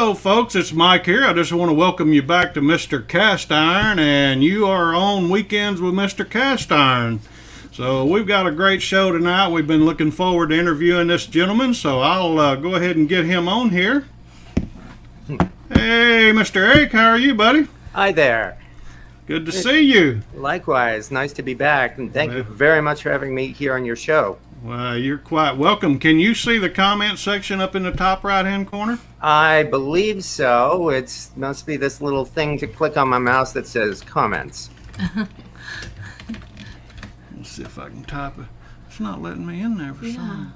Hello, folks. It's Mike here. I just want to welcome you back to Mr. Cast Iron, and you are on Weekends with Mr. Cast Iron. So we've got a great show tonight. We've been looking forward to interviewing this gentleman, so I'll go ahead and get him on here. Hey, Mr. Eric, how are you, buddy? Hi there. Good to see you. Likewise, nice to be back, and thank you very much for having me here on your show. Well, you're quite welcome. Can you see the comment section up in the top right-hand corner? I believe so. It must be this little thing to click on my mouse that says comments. Let's see if I can type it. It's not letting me in there for some.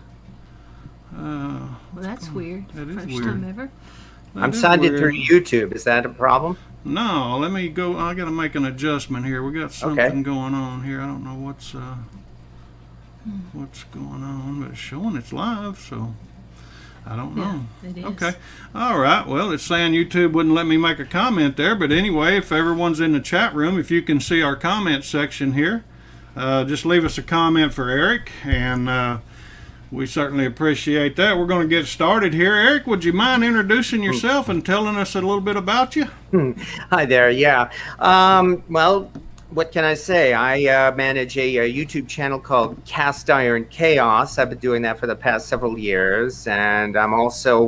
Well, that's weird. That is First weird. time ever. I'm signed in through YouTube. Is that a problem? No, let me go. I got to make an adjustment here. We got something going on here. I don't know what's going on, but it's showing it's live, so I don't know. Yeah, it is. Okay. All right. Well, it's saying YouTube wouldn't let me make a comment there, but anyway, if everyone's in the chat room, if you can see our comment section here, just leave us a comment for Eric, and we certainly appreciate that. We're going to get started here. Eric, would you mind introducing yourself and telling us a little bit about you? Hi there. Yeah. Well, what can I say? I manage a YouTube channel called Cast Iron Chaos. I've been doing that for the past several years, and I'm also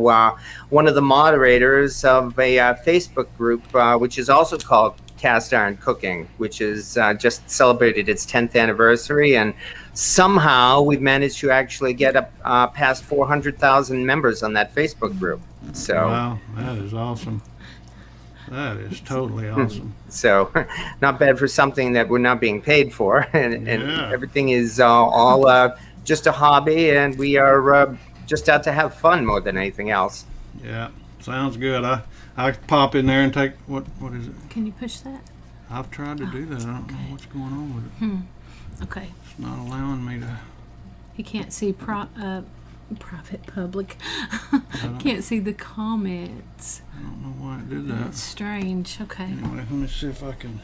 one of the moderators of a Facebook group, which is also called Cast Iron Cooking, which is just celebrated its 10th anniversary, and somehow we've managed to actually get up past 400,000 members on that Facebook group. So wow, that is awesome. That is totally awesome. So not bad for something that we're not being paid for, and everything is all just a hobby, and we are just out to have fun more than anything else. Yeah, sounds good. I pop in there and take what is it? Can you push that? I've tried to do that. I don't know what's going on with it. Okay. It's not allowing me to. He can't see private public. Can't see the comments. I don't know why it did that. That's strange. Okay. Anyway, let me see if I can.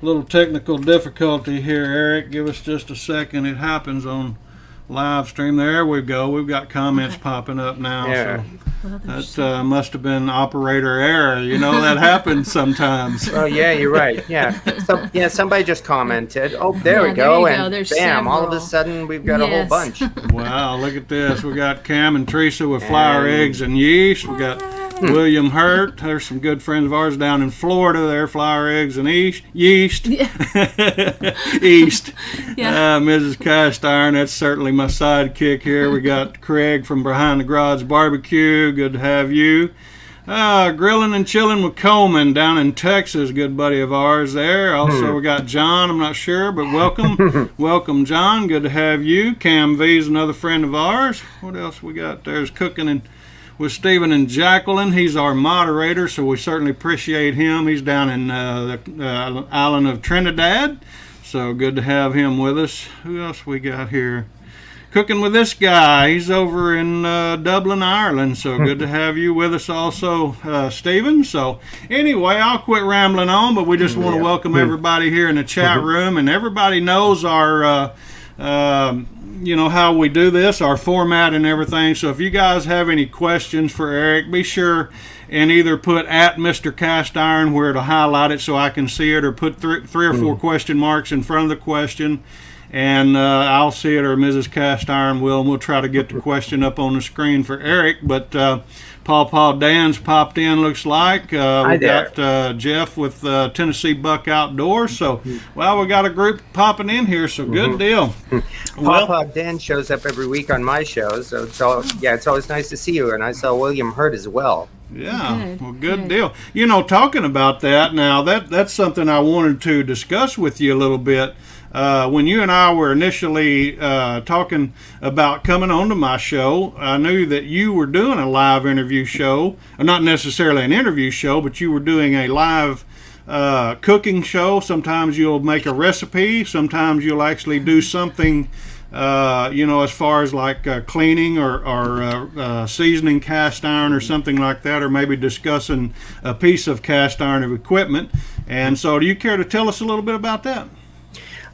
Little technical difficulty here, Eric. Give us just a second. It happens on live stream. There we go. We've got comments popping up now. Yeah. So that must have been operator error. You know, that happens sometimes. Oh yeah, you're right. Yeah. So somebody just commented. Oh, there we go. There you go. And There's bam! All of a several. sudden, we've got a whole bunch. Wow, look at this. We got Cam and Teresa with flour, eggs, and yeast. We got William Hurt. There's some good friends of ours down in Florida. They're flour, eggs, and yeast. East. Mrs. Cast Iron, that's certainly my sidekick here. We got Craig from Behind the Garage Barbecue. Good to have you. Grilling and Chilling with Coleman down in Texas, good buddy of ours there. Also, we got John, I'm not sure, but welcome. Welcome, John. Good to have you. Cam V's another friend of ours. What else we got? There's Cooking and with Stephen and Jacqueline. He's our moderator, so we certainly appreciate him. He's down in the island of Trinidad, so good to have him with us. Who else we got here? Cooking with this guy. He's over in Dublin, Ireland, so good to have you with us also, Stephen. So anyway, I'll quit rambling on, but we just want to welcome everybody here in the chat room, and everybody knows our how we do this, our format and everything. So if you guys have any questions for Eric, be sure and either put at Mr. Cast Iron where it'll highlight it so I can see it, or put three or four question marks in front of the question, and I'll see it, or Mrs. Cast Iron will, and we'll try to get the question up on the screen for Eric. But Paw Dan's popped in, looks like. We got Jeff with Tennessee Buck Outdoors. So, well, we got a group popping in here, so good deal. Paw Dan shows up every week on my shows, so it's always nice to see you. And I saw William Hurt as well. Yeah, good deal. You know, talking about that now, that's something I wanted to discuss with you a little bit. When you and I were initially talking about coming onto my show, I knew that you were doing a live interview show, not necessarily an interview show, but you were doing a live cooking show. Sometimes you'll make a recipe, sometimes you'll actually do something, as far as like cleaning or seasoning cast iron or something like that, or maybe discussing a piece of cast iron of equipment. And so do you care to tell us a little bit about that?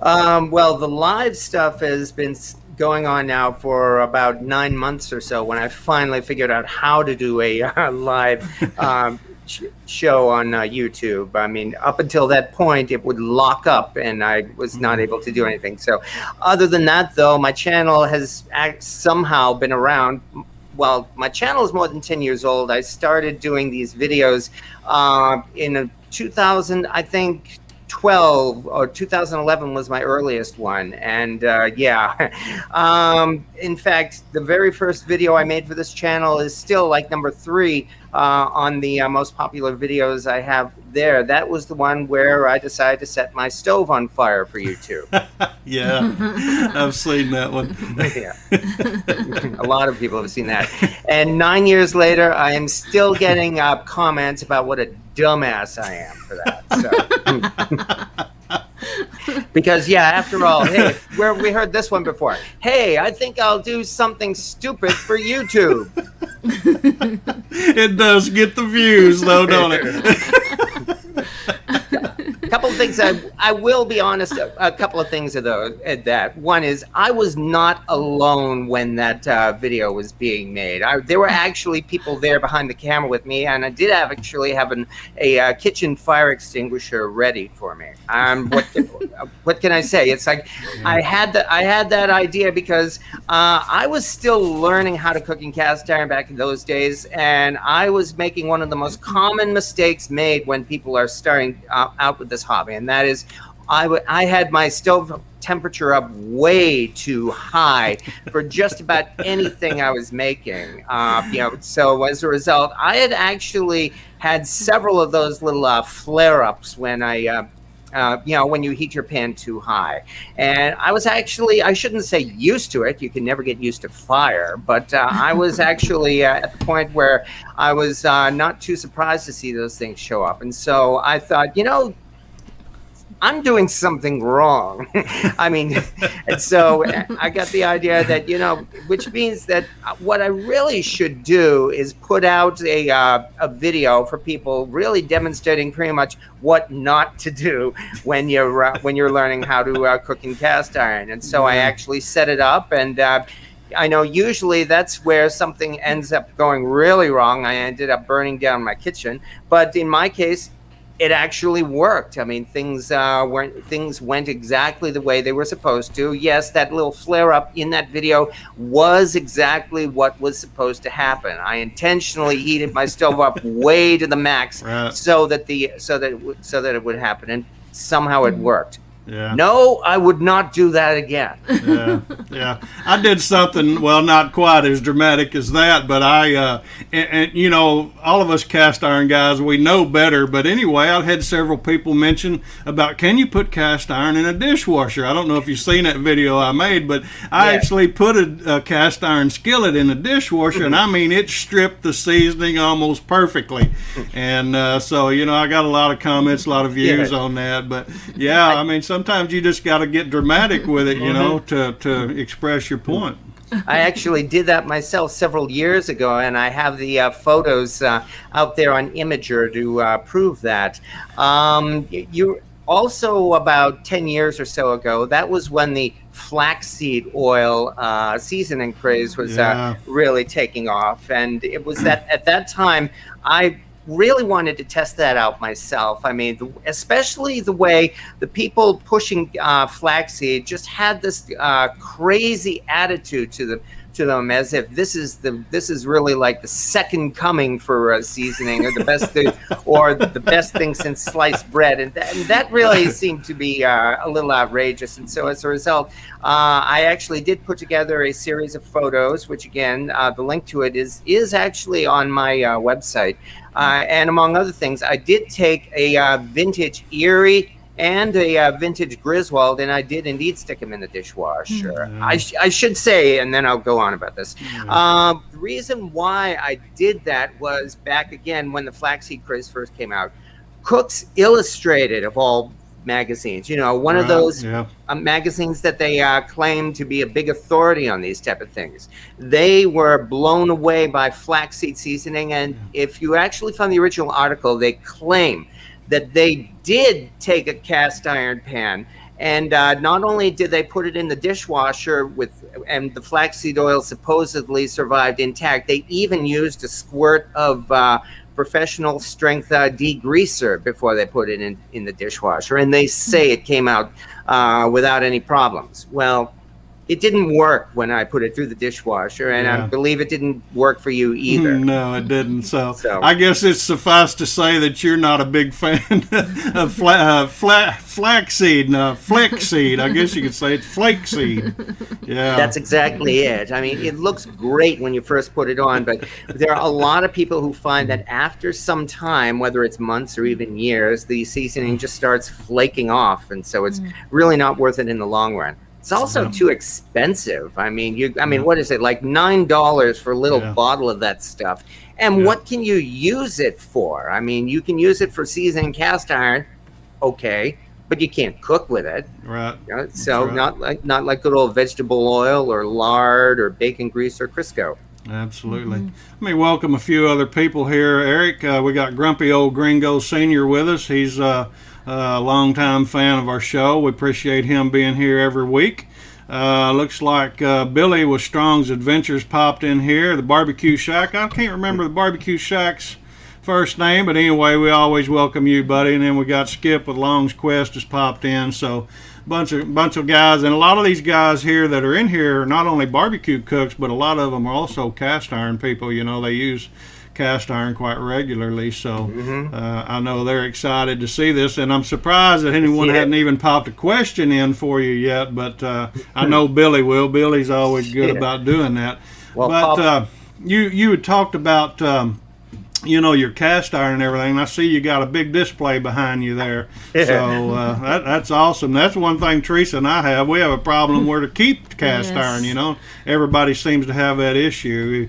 Well, the live stuff has been going on now for about 9 months or so when I finally figured out how to do a live show on YouTube. I mean, up until that point, it would lock up and I was not able to do anything. So other than that, though, my channel has somehow been around. Well, my channel is more than 10 years old. I started doing these videos in 2000, I think, 12 or 2011 was my earliest one. And in fact, the very first video I made for this channel is still like number 3 on the most popular videos I have there. That was the one where I decided to set my stove on fire for YouTube. Yeah, I've seen that one. Yeah. A lot of people have seen that. And 9 years later, I am still getting comments about what a dumbass I am for that. So. Because, yeah, after all, hey, we heard this one before. Hey, I think I'll do something stupid for YouTube. It does get the views, though, don't it? A couple of things, I will be honest, a couple of things of that. One is I was not alone when that video was being made. There were actually people there behind the camera with me, and I did actually have a kitchen fire extinguisher ready for me. What can I say? It's like I had that idea because I was still learning how to cook in cast iron back in those days, and I was making one of the most common mistakes made when people are starting out with this hobby, and that is I had my stove temperature up way too high for just about anything I was making. So as a result, I had actually had several of those little flare-ups when when you heat your pan too high. And I was actually, I shouldn't say used to it. You can never get used to fire. But I was actually at the point where I was not too surprised to see those things show up. And so I thought, I'm doing something wrong. I mean, and so I got the idea that, which means that what I really should do is put out a video for people really demonstrating pretty much what not to do when you're learning how to cook in cast iron. And so I actually set it up, and I know usually that's where something ends up going really wrong. I ended up burning down my kitchen, but in my case, it actually worked. I mean, things went exactly the way they were supposed to. Yes, that little flare up in that video was exactly what was supposed to happen. I intentionally heated my stove up way to the max, right, so that it would happen, and somehow it worked. Yeah. No, I would not do that again. Yeah. I did something, well, not quite as dramatic as that, but and all of us cast iron guys, we know better. But anyway, I've had several people mention about, can you put cast iron in a dishwasher? I don't know if you've seen that video I made, but I actually put a cast iron skillet in a dishwasher, and I mean, it stripped the seasoning almost perfectly. And so, I got a lot of comments, a lot of views on that. But yeah, I mean, sometimes you just got to get dramatic with it, to express your point. I actually did that myself several years ago, and I have the photos out there on Immersion to prove that. You also, about 10 years or so ago, that was when the flaxseed oil seasoning craze was really taking off, and it was that at that time I really wanted to test that out myself. I mean, especially the way the people pushing flaxseed just had this crazy attitude to them, as if this is really like the second coming for seasoning, or the best thing, or the best thing since sliced bread, and that really seemed to be a little outrageous. And so as a result, I actually did put together a series of photos, which again, the link to it is actually on my website. And among other things, I did take a vintage Erie and a vintage Griswold, and I did indeed stick them in the dishwasher. Mm-hmm. I should say, and then I'll go on about this. Mm-hmm. The reason why I did that was back again when the flaxseed craze first came out. Cooks Illustrated, of all magazines, one of those magazines that they claim to be a big authority on these type of things. They were blown away by flaxseed seasoning, and if you actually found the original article, they claim that they did take a cast iron pan And not only did they put it in the dishwasher and the flaxseed oil supposedly survived intact, they even used a squirt of professional strength degreaser before they put it in the dishwasher. And they say it came out without any problems. Well, it didn't work when I put it through the dishwasher, and I believe it didn't work for you either. No, it didn't. So I guess it's suffice to say that you're not a big fan of flaxseed, flaxseed. I guess you could say it's flakeseed. Yeah, that's exactly it. I mean, it looks great when you first put it on, but there are a lot of people who find that after some time, whether it's months or even years, the seasoning just starts flaking off, and so it's really not worth it in the long run. It's also too expensive. I mean, what is it, like $9 for a little bottle of that stuff? And what can you use it for? I mean, you can use it for seasoning cast iron, okay, but you can't cook with it. Right. You know? So not like good old vegetable oil or lard or bacon grease or Crisco. Absolutely. Let me welcome a few other people here. Eric, we got Grumpy Old Gringo Senior with us. He's a longtime fan of our show. We appreciate him being here every week. Looks like Billy with Strong's Adventures popped in here. The BBQ Shack. I can't remember the BBQ Shack's first name, but anyway, we always welcome you, buddy. And then we got Skip with Long's Quest has popped in. So bunch of guys, and a lot of these guys here that are in here are not only barbecue cooks, but a lot of them are also cast iron people. You know, they use cast iron quite regularly, so I know they're excited to see this, and I'm surprised that anyone hadn't even popped a question in for you yet, but I know Billy will. Billy's always good about doing that. Well, but you had talked about your cast iron and everything, and I see you got a big display behind you there. So that's awesome. That's one thing Teresa and I have. We have a problem where to keep cast iron, Everybody seems to have that issue.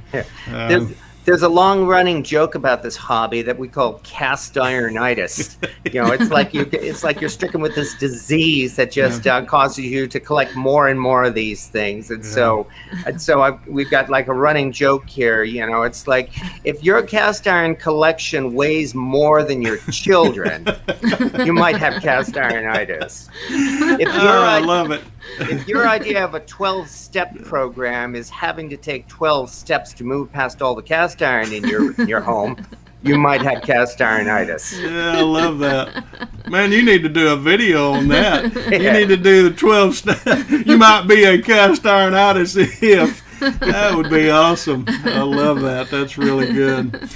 There's a long-running joke about this hobby that we call cast ironitis. It's like you're stricken with this disease that just causes you to collect more and more of these things. And so we've got like a running joke here. It's like if your cast iron collection weighs more than your children, you might have cast ironitis. I love it. If your idea of a 12-step program is having to take 12 steps to move past all the cast iron in your home, you might have cast ironitis. Yeah, I love that. Man, you need to do a video on that. You need to do the 12 steps. You might be a cast ironitis if. That would be awesome. I love that. That's really good.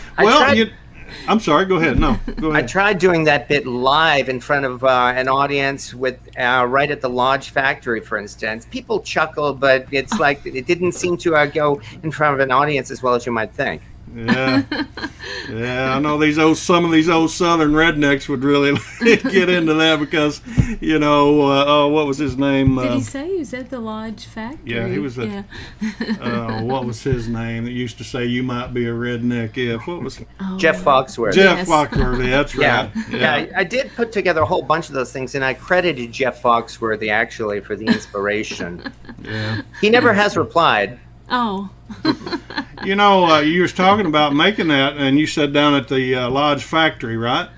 I'm sorry. Go ahead. No, go ahead. I tried doing that bit live in front of an audience with right at the Lodge Factory, for instance. People chuckle, but it's like it didn't seem to go in front of an audience as well as you might think. Yeah, I know some of these old Southern rednecks would really get into that because, what was his name? Did he say he was at the Lodge Factory? Yeah, he was at. What was his name that used to say you might be a redneck if? What was? Jeff Foxworthy. Jeff Foxworthy. That's right. Yeah, I did put together a whole bunch of those things, and I credited Jeff Foxworthy actually for the inspiration. Yeah. He never has replied. Oh. You was talking about making that, and you said down at the Lodge Factory, right?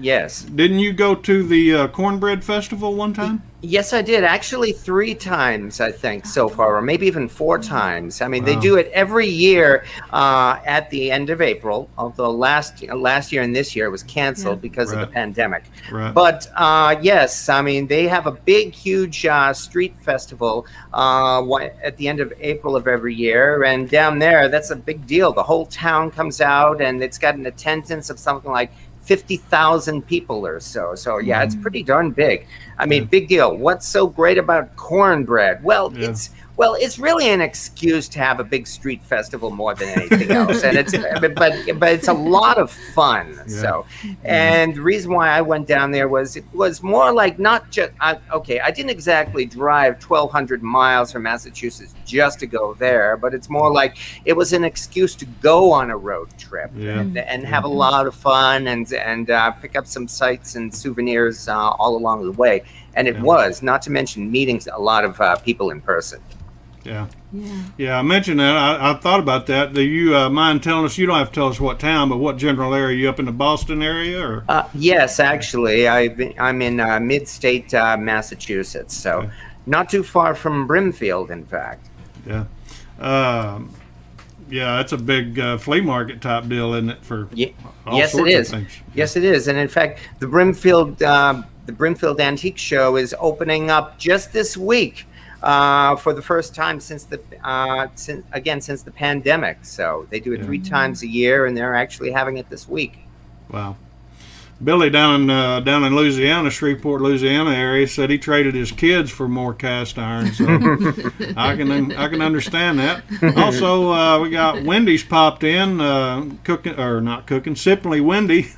Yes. Didn't you go to the Cornbread Festival one time? Yes, I did. Actually, 3 times, I think, so far, or maybe even 4 times. I mean, they do it every year at the end of April, although last year and this year it was canceled because of the pandemic. Right. But, yes, I mean, they have a big, huge street festival at the end of April of every year. And down there, that's a big deal. The whole town comes out, and it's got an attendance of something like 50,000 people or so. So yeah, it's pretty darn big. I mean, big deal. What's so great about cornbread? Well, it's really an excuse to have a big street festival more than anything else, and but it's a lot of fun. Yeah. So, and the reason why I went down there was it was more like not just I didn't exactly drive 1,200 miles from Massachusetts just to go there, but it's more like it was an excuse to go on a road trip and have a lot of fun and pick up some sights and souvenirs all along the way. And it was, not to mention meeting a lot of people in person. Yeah, Yeah, I mentioned that. I thought about that. Do you mind telling us? You don't have to tell us what town, but what general area? You up in the Boston area, or? Yes, actually, I'm in mid-state Massachusetts, so Okay. not too far from Brimfield, in fact. Yeah. Yeah, that's a big flea market type deal, isn't it? For all Yes, it sorts is. of things. Yes, it is. And in fact, the Brimfield Antique Show is opening up just this week for the first time since the pandemic. So they do it 3 times a year, and they're actually having it this week. Wow. Billy down in Louisiana, Shreveport, Louisiana area, said he traded his kids for more cast iron. So I can understand that. Also, we got Wendy's popped in, not cooking, Simply Wendy,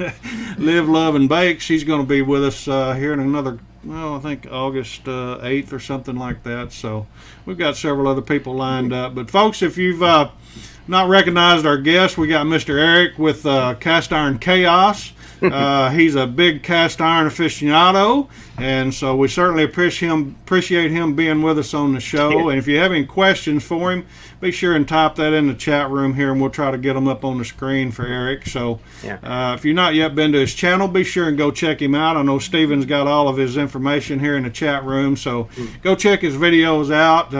Live, Love, and Bake. She's going to be with us here in another, I think August 8th or something like that. So we've got several other people lined up. But folks, if you've not recognized our guest, we got Mr. Eric with Cast Iron Chaos. He's a big cast iron aficionado, and so we certainly appreciate him being with us on the show. And if you have any questions for him, be sure and type that in the chat room here, and we'll try to get them up on the screen for Eric. So if you've not yet been to his channel, be sure and go check him out. I know Steven's got all of his information here in the chat room, so go check his videos out.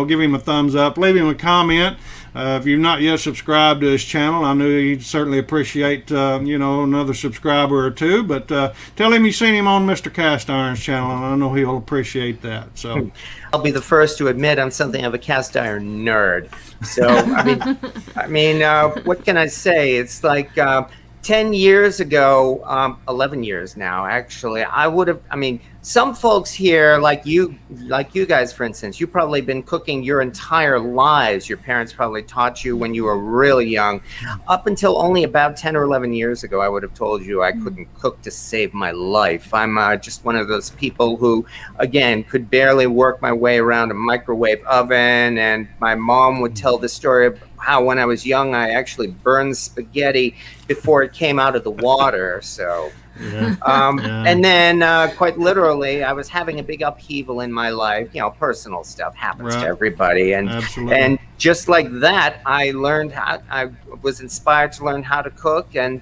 Give him a thumbs up, leave him a comment. If you've not yet subscribed to his channel, I know he'd certainly appreciate, another subscriber or two. But tell him you've seen him on Mr. Cast Iron's channel, and I know he'll appreciate that. So I'll be the first to admit I'm something of a cast iron nerd. So what can I say? It's like 10 years ago, 11 years now, actually, I would have, some folks here, like you guys, for instance, you've probably been cooking your entire lives. Your parents probably taught you when you were really young. Up until only about 10 or 11 years ago, I would have told you I couldn't cook to save my life. I'm just one of those people who, again, could barely work my way around a microwave oven. And my mom would tell the story of how when I was young, I actually burned spaghetti before it came out of the water. So, and then quite literally, I was having a big upheaval in my life. Personal stuff happens to everybody, and just like that, I was inspired to learn how to cook, and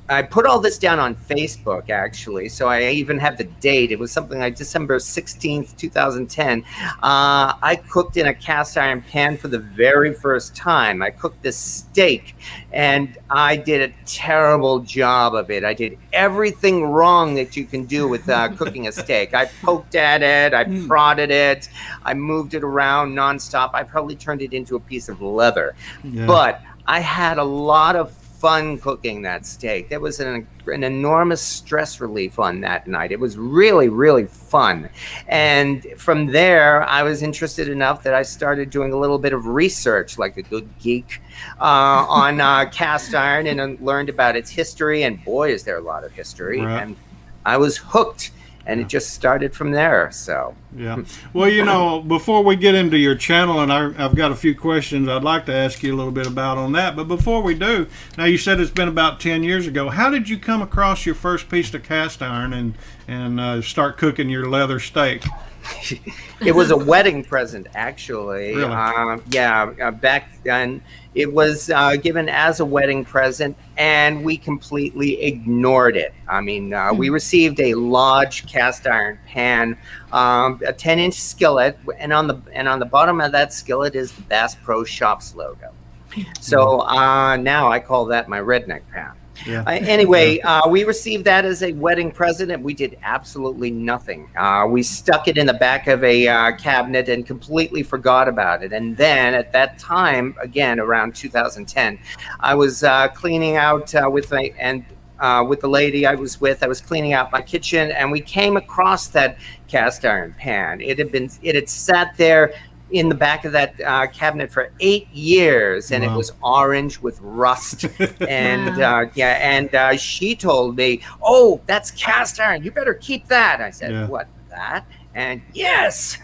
I put all this down on Facebook, actually, so I even have the date. It was something like December 16th, 2010. I cooked in a cast iron pan for the very first time. I cooked this steak, and I did a terrible job of it. I did everything wrong that you can do with cooking a steak. I poked at it, I prodded it, I moved it around nonstop. I probably turned it into a piece of leather. But I had a lot of fun cooking that steak. There was an enormous stress relief on that night. It was really, really fun. And from there, I was interested enough that I started doing a little bit of research, like a good geek, on cast iron, and learned about its history. And boy, is there a lot of history. And I was hooked. And it just started from there. So well, before we get into your channel, and I've got a few questions I'd like to ask you a little bit about on that. But before we do, now you said it's been about 10 years ago. How did you come across your first piece of cast iron and start cooking your leather steak? It was a wedding present, actually. Really? Back then it was given as a wedding present, and we completely ignored it. We received a large cast iron pan, a 10-inch skillet, and on the bottom of that skillet is the Bass Pro Shops logo. So now I call that my redneck pan. Anyway, we received that as a wedding present, and we did absolutely nothing. We stuck it in the back of a cabinet and completely forgot about it. And then at that time, again, around 2010, I was cleaning out with the lady I was with. I was cleaning out my kitchen, and we came across that cast iron pan. It had sat there in the back of that cabinet for 8 years, and it was orange with rust. And she told me, "Oh, that's cast iron. You better keep that." I said, "What, that?" And yes,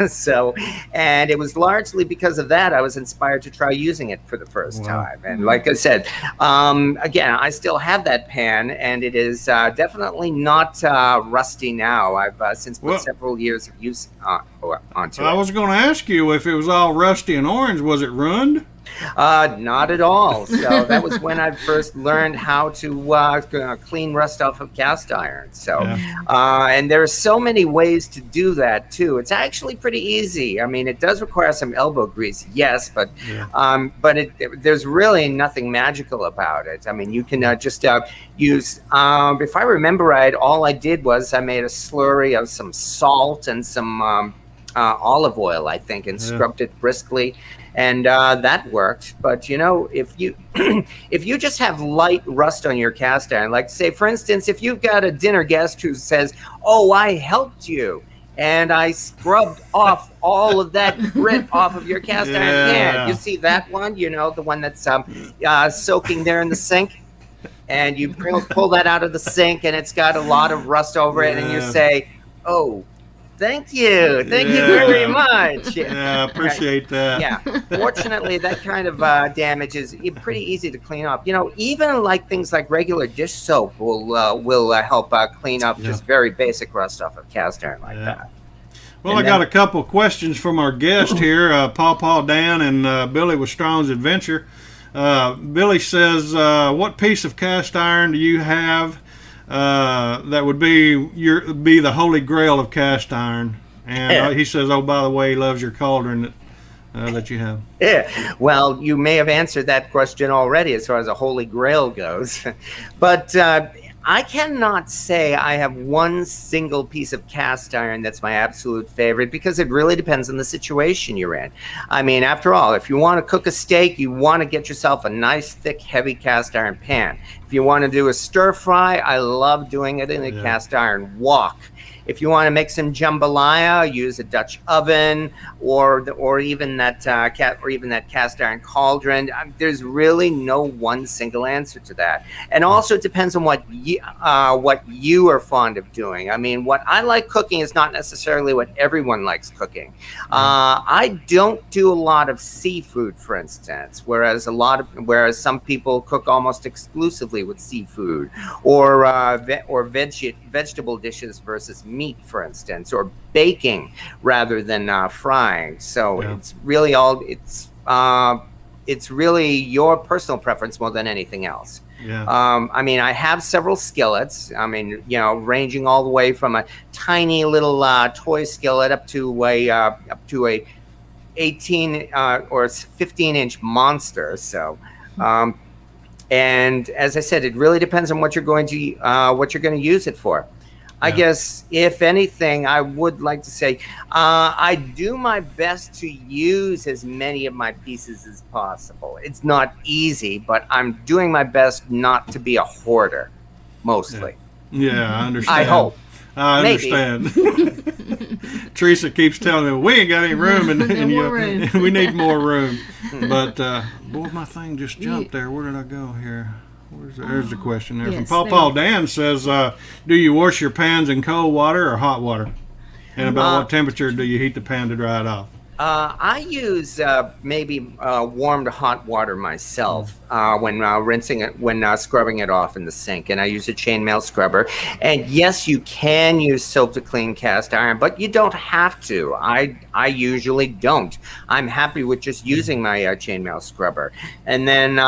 and it was largely because of that I was inspired to try using it for the first time. And like I said, again, I still have that pan, and it is definitely not rusty now. I've since put several years of use onto it. I was going to ask you if it was all rusty and orange. Was it ruined? Not at all. So that was when I first learned how to clean rust off of cast iron. So, and there are so many ways to do that too. It's actually pretty easy. I mean, it does require some elbow grease, yes, but there's really nothing magical about it. I mean, you can just use. If I remember right, all I did was I made a slurry of some salt and some olive oil, I think, and scrubbed it briskly. And that worked. But if you if you just have light rust on your cast iron, like say for instance, if you've got a dinner guest who says, "Oh, I helped you and I scrubbed off all of that grit off of your cast iron pan," you see that one, the one that's soaking there in the sink, and you pull that out of the sink and it's got a lot of rust over it, and you say, "Oh, thank you very much." Yeah, I appreciate that. Yeah, fortunately, that kind of damage is pretty easy to clean up. Even like things like regular dish soap will help clean up just very basic rust off of cast iron like that. Well, I got a couple questions from our guest here, Paw Dan and Billy with Strong's Adventure. Billy says, "What piece of cast iron do you have that would be the holy grail of cast iron?" And he says, "Oh, by the way, he loves your cauldron that you have." Yeah, well, you may have answered that question already as far as a holy grail goes, but I cannot say I have one single piece of cast iron that's my absolute favorite, because it really depends on the situation you're in. I mean, after all, if you want to cook a steak, you want to get yourself a nice, thick, heavy cast iron pan. If you want to do a stir fry, I love doing it in a cast iron wok. If you want to make some jambalaya, use a Dutch oven, or even that cast iron cauldron. There's really no one single answer to that, and also it depends on what you are fond of doing. I mean, what I like cooking is not necessarily what everyone likes cooking. I don't do a lot of seafood, for instance, whereas some people cook almost exclusively with seafood, or vegetable dishes versus meat, for instance, or baking rather than frying. So it's really it's really your personal preference more than anything else. I mean, I have several skillets. I mean, ranging all the way from a tiny little toy skillet up to a 18 or 15-inch monster. So. And as I said, it really depends on what you're going to use it for. I guess, if anything, I would like to say I do my best to use as many of my pieces as possible. It's not easy, but I'm doing my best not to be a hoarder, mostly. Yeah, I understand. I hope. I understand. Teresa keeps telling me, we ain't got any room, and we need more room. But, boy, my thing just jumped there. Where did I go here? There's the question there. Yes, From Paw Dan says, do you wash your pans in cold water or hot water? And about what temperature do you heat the pan to dry it off? I use maybe warm to hot water myself when rinsing it, when scrubbing it off in the sink, and I use a chainmail scrubber. And yes, you can use soap to clean cast iron, but you don't have to. I usually don't. I'm happy with just using my chainmail scrubber, and then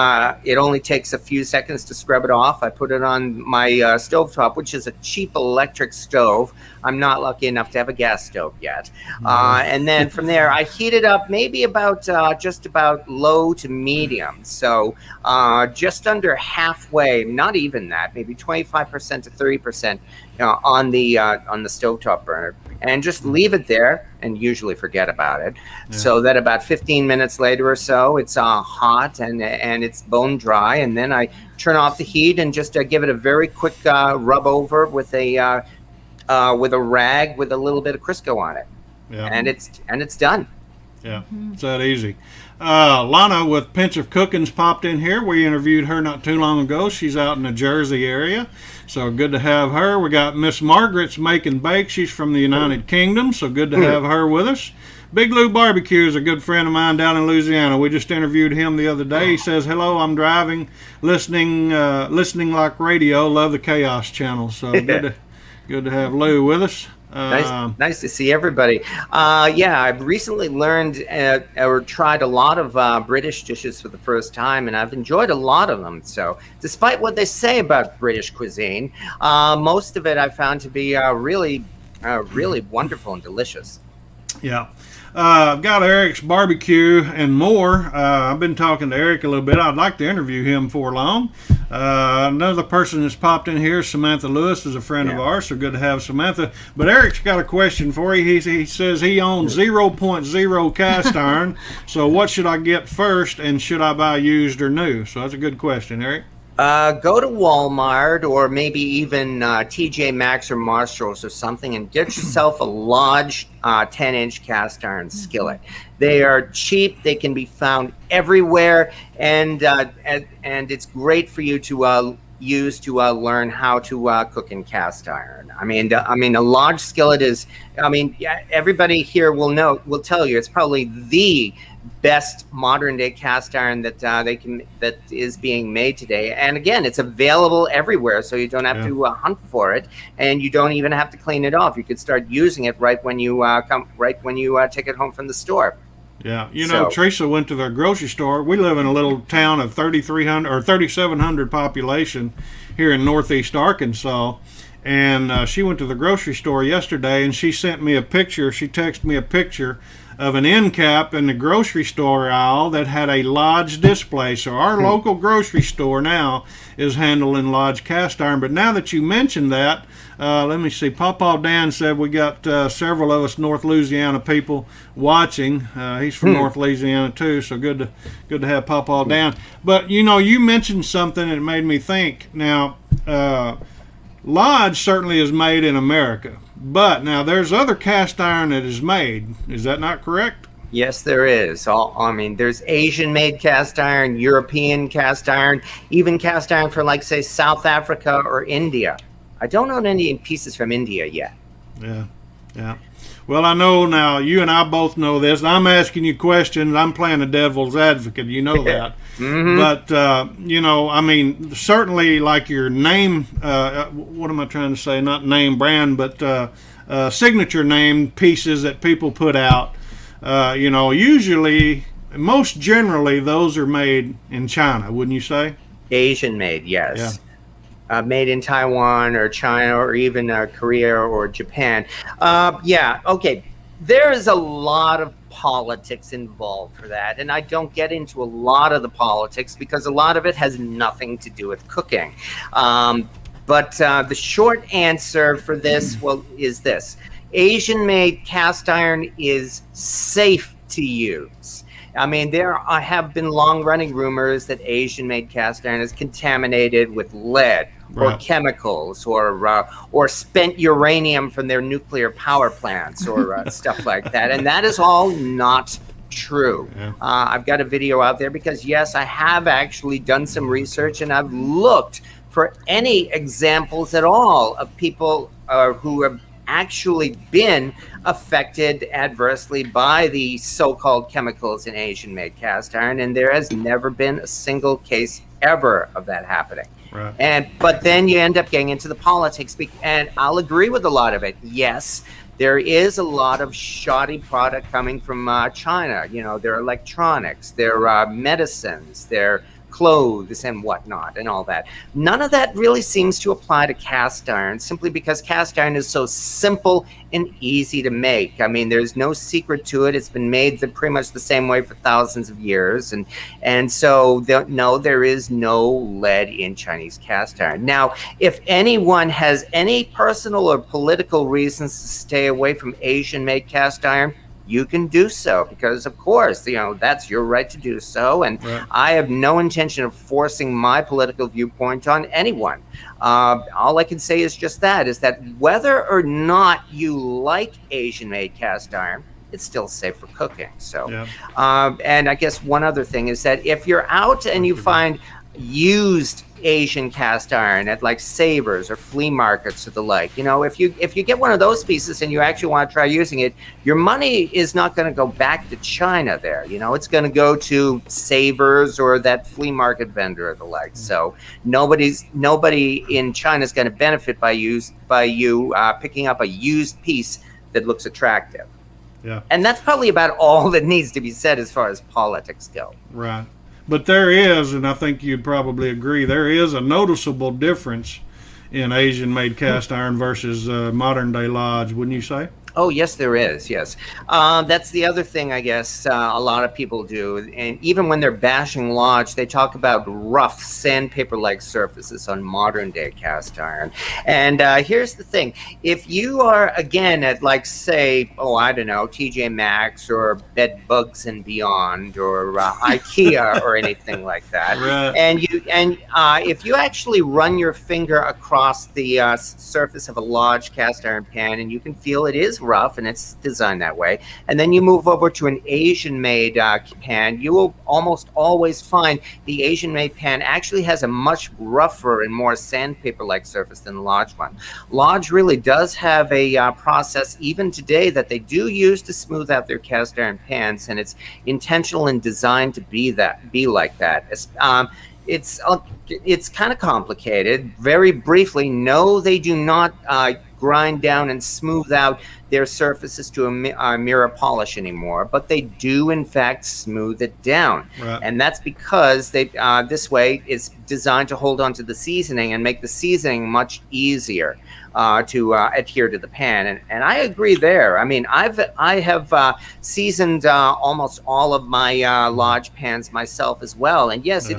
it only takes a few seconds to scrub it off. I put it on my stovetop, which is a cheap electric stove. I'm not lucky enough to have a gas stove yet. And then from there, I heat it up maybe about just about low to medium. So just under halfway, not even that, maybe 25% to 30% on the stovetop burner, and just leave it there and usually forget about it. So that about 15 minutes later or so, it's hot and it's bone dry, and then I turn off the heat and just give it a very quick rub over with a rag with a little bit of Crisco on it, and it's done. Yeah, it's that easy. Lana with Pinch of Cooking's popped in here. We interviewed her not too long ago. She's out in the Jersey area, so good to have her. We got Miss Margaret's Making Bake. She's from the United Kingdom, so good to have her with us. Big Lou Barbecue is a good friend of mine down in Louisiana. We just interviewed him the other day. He says, hello, I'm driving, listening like radio. Love the Chaos Channel. So good to have Lou with us. Nice to see everybody. Yeah, I've recently learned or tried a lot of British dishes for the first time, and I've enjoyed a lot of them. So despite what they say about British cuisine, most of it I found to be really wonderful and delicious. Yeah. I've got Eric's Barbecue and more. I've been talking to Eric a little bit. I'd like to interview him before long. Another person that's popped in here, Samantha Lewis, is a friend of ours, so good to have Samantha. But Eric's got a question for you. He says he owns 0.0 cast iron, so what should I get first, and should I buy used or new? So that's a good question, Eric. Go to Walmart or maybe even TJ Maxx or Marshalls or something and get yourself a large 10-inch cast iron skillet. They are cheap. They can be found everywhere, and it's great for you to use to learn how to cook in cast iron. I mean, a large skillet is. Everybody here will tell you it's probably the best modern day cast iron that is being made today. And again, it's available everywhere, so you don't have to hunt for it, and you don't even have to clean it off. You could start using it right when you take it home from the store. Yeah, Teresa went to their grocery store. We live in a little town of 3,300 or 3,700 population here in northeast Arkansas, and she went to the grocery store yesterday, and she sent me a picture. She texted me a picture of an end cap in the grocery store aisle that had a Lodge display. So our local grocery store now is handling Lodge cast iron. But now that you mentioned that, let me see. Pawpaw Dan said we got several of us North Louisiana people watching. He's from North Louisiana too, so good to have Pawpaw Dan. But you mentioned something that made me think. Now, Lodge certainly is made in America, but now there's other cast iron that is made. Is that not correct? Yes, there is. There's Asian-made cast iron, European cast iron, even cast iron for, like, say, South Africa or India. I don't own any pieces from India yet. Yeah. Well, I know now, you and I both know this, and I'm asking you questions. I'm playing the devil's advocate. You know that. But, certainly like your name, what am I trying to say? Not name brand, but signature name pieces that people put out. Usually, most generally, those are made in China, wouldn't you say? Asian made, yes. Yeah. Made in Taiwan or China or even Korea or Japan. Okay. There is a lot of politics involved for that, and I don't get into a lot of the politics because a lot of it has nothing to do with cooking. But the short answer for this, is this. Asian-made cast iron is safe to use. There have been long-running rumors that Asian-made cast iron is contaminated with lead or chemicals or spent uranium from their nuclear power plants or stuff like that. And that is all not true. I've got a video out there because, yes, I have actually done some research and I've looked for any examples at all of people who have actually been affected adversely by the so-called chemicals in Asian-made cast iron, and there has never been a single case ever of that happening. But then you end up getting into the politics, and I'll agree with a lot of it. Yes, there is a lot of shoddy product coming from China. Their electronics, their medicines, their clothes and whatnot and all that. None of that really seems to apply to cast iron, simply because cast iron is so simple and easy to make. There's no secret to it. It's been made pretty much the same way for thousands of years, and so no, there is no lead in Chinese cast iron. Now, if anyone has any personal or political reasons to stay away from Asian-made cast iron, you can do so, because of course, that's your right to do so. And I have no intention of forcing my political viewpoint on anyone. All I can say is just that, is that whether or not you like Asian-made cast iron, it's still safe for cooking. So, Yeah. and I guess one other thing is that if you're out and you find used Asian cast iron at like Savers or flea markets or the like, you know, if you get one of those pieces and you actually want to try using it, your money is not going to go back to China there. You know, it's going to go to Savers or that flea market vendor or the like. So nobody in China is going to benefit by you picking up a used piece that looks attractive. Yeah. And that's probably about all that needs to be said as far as politics go. Right. But there is, and I think you'd probably agree, there is a noticeable difference in Asian-made cast iron versus modern-day lodge, wouldn't you say? Oh, yes, there is. Yes. That's the other thing, I guess, a lot of people do. And even when they're bashing lodge, they talk about rough sandpaper-like surfaces on modern-day cast iron. And here's the thing. If you are, again, at like, say, I don't know, TJ Maxx or Bed Bugs and Beyond or IKEA or anything like that, Right. and if you actually run your finger across the surface of a lodge cast iron pan, and you can feel it is rough and it's designed that way, and then you move over to an Asian made pan, you will almost always find the Asian made pan actually has a much rougher and more sandpaper like surface than the lodge one. Lodge really does have a process even today that they do use to smooth out their cast iron pans, and it's intentional and designed to be like that. It's kind of complicated. Very briefly, no, they do not grind down and smooth out their surfaces to a mirror polish anymore, but they do in fact smooth it down. Right. And that's because they this way it's designed to hold on to the seasoning and make the seasoning much easier to adhere to the pan. And I agree there. I mean, I have seasoned almost all of my lodge pans myself as well. And yes,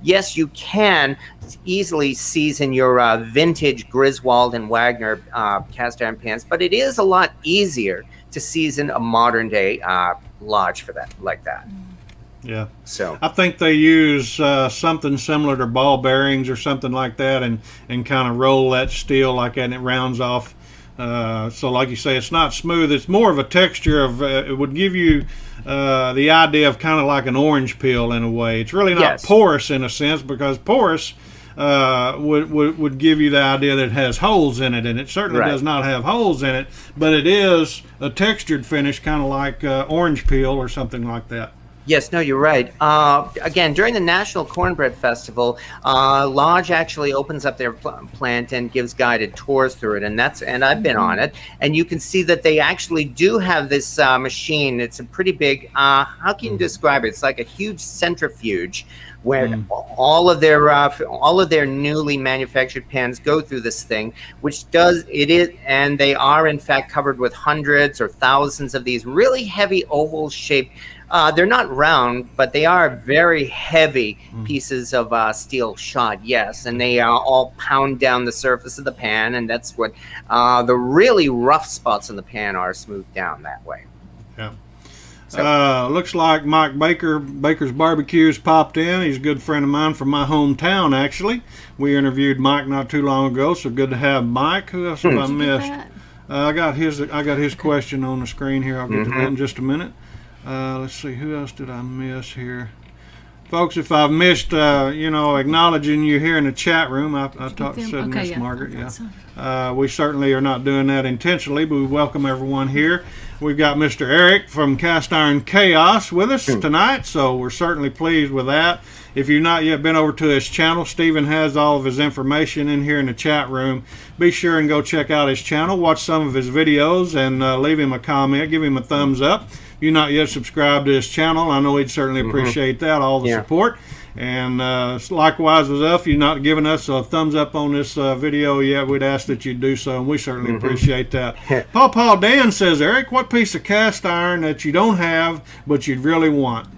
yes, you can easily season your vintage Griswold and Wagner cast iron pans, but it is a lot easier to season a modern day lodge for that, like that. Yeah. So I think they use something similar to ball bearings or something like that, and kind of roll that steel like that, and it rounds off. So like you say, it's not smooth. It's more of a texture of, it would give you the idea of kind of like an orange peel in a way. It's really not porous in a sense, because porous would give you the idea that it has holes in it, and it certainly does not have holes in it, but it is a textured finish, kind of like orange peel or something like that. Yes, no, you're right. Again, during the National Cornbread Festival, Lodge actually opens up their plant and gives guided tours through it, and I've been on it, and you can see that they actually do have this machine. It's a pretty big. How can you describe it? It's like a huge centrifuge where all of their newly manufactured pans go through this thing, which and they are in fact covered with hundreds or thousands of these really heavy oval shaped. They're not round, but they are very heavy pieces of steel shot, yes, and they all pound down the surface of the pan, and that's what the really rough spots in the pan are smoothed down that way. Yeah. So, looks like Mike Baker's Barbecues popped in. He's a good friend of mine from my hometown, actually. We interviewed Mike not too long ago, so good to have Mike. Who else have I missed? I got his question on the screen here. I'll get to that in just a minute. Let's see, who else did I miss here? Folks, if I've missed, acknowledging you here in the chat room, I said Miss Margaret, we certainly are not doing that intentionally, but we welcome everyone here. We've got Mr. Eric from Cast Iron Chaos with us tonight, so we're certainly pleased with that. If you've not yet been over to his channel, Stephen has all of his information in here in the chat room. Be sure and go check out his channel, watch some of his videos, and leave him a comment, give him a thumbs up. If you're not yet subscribed to his channel, I know he'd certainly appreciate that, all the support. And likewise with us, if you're not giving us a thumbs up on this video yet, we'd ask that you do so, and we certainly appreciate that. Paw Dan says, Eric, what piece of cast iron that you don't have but you'd really want?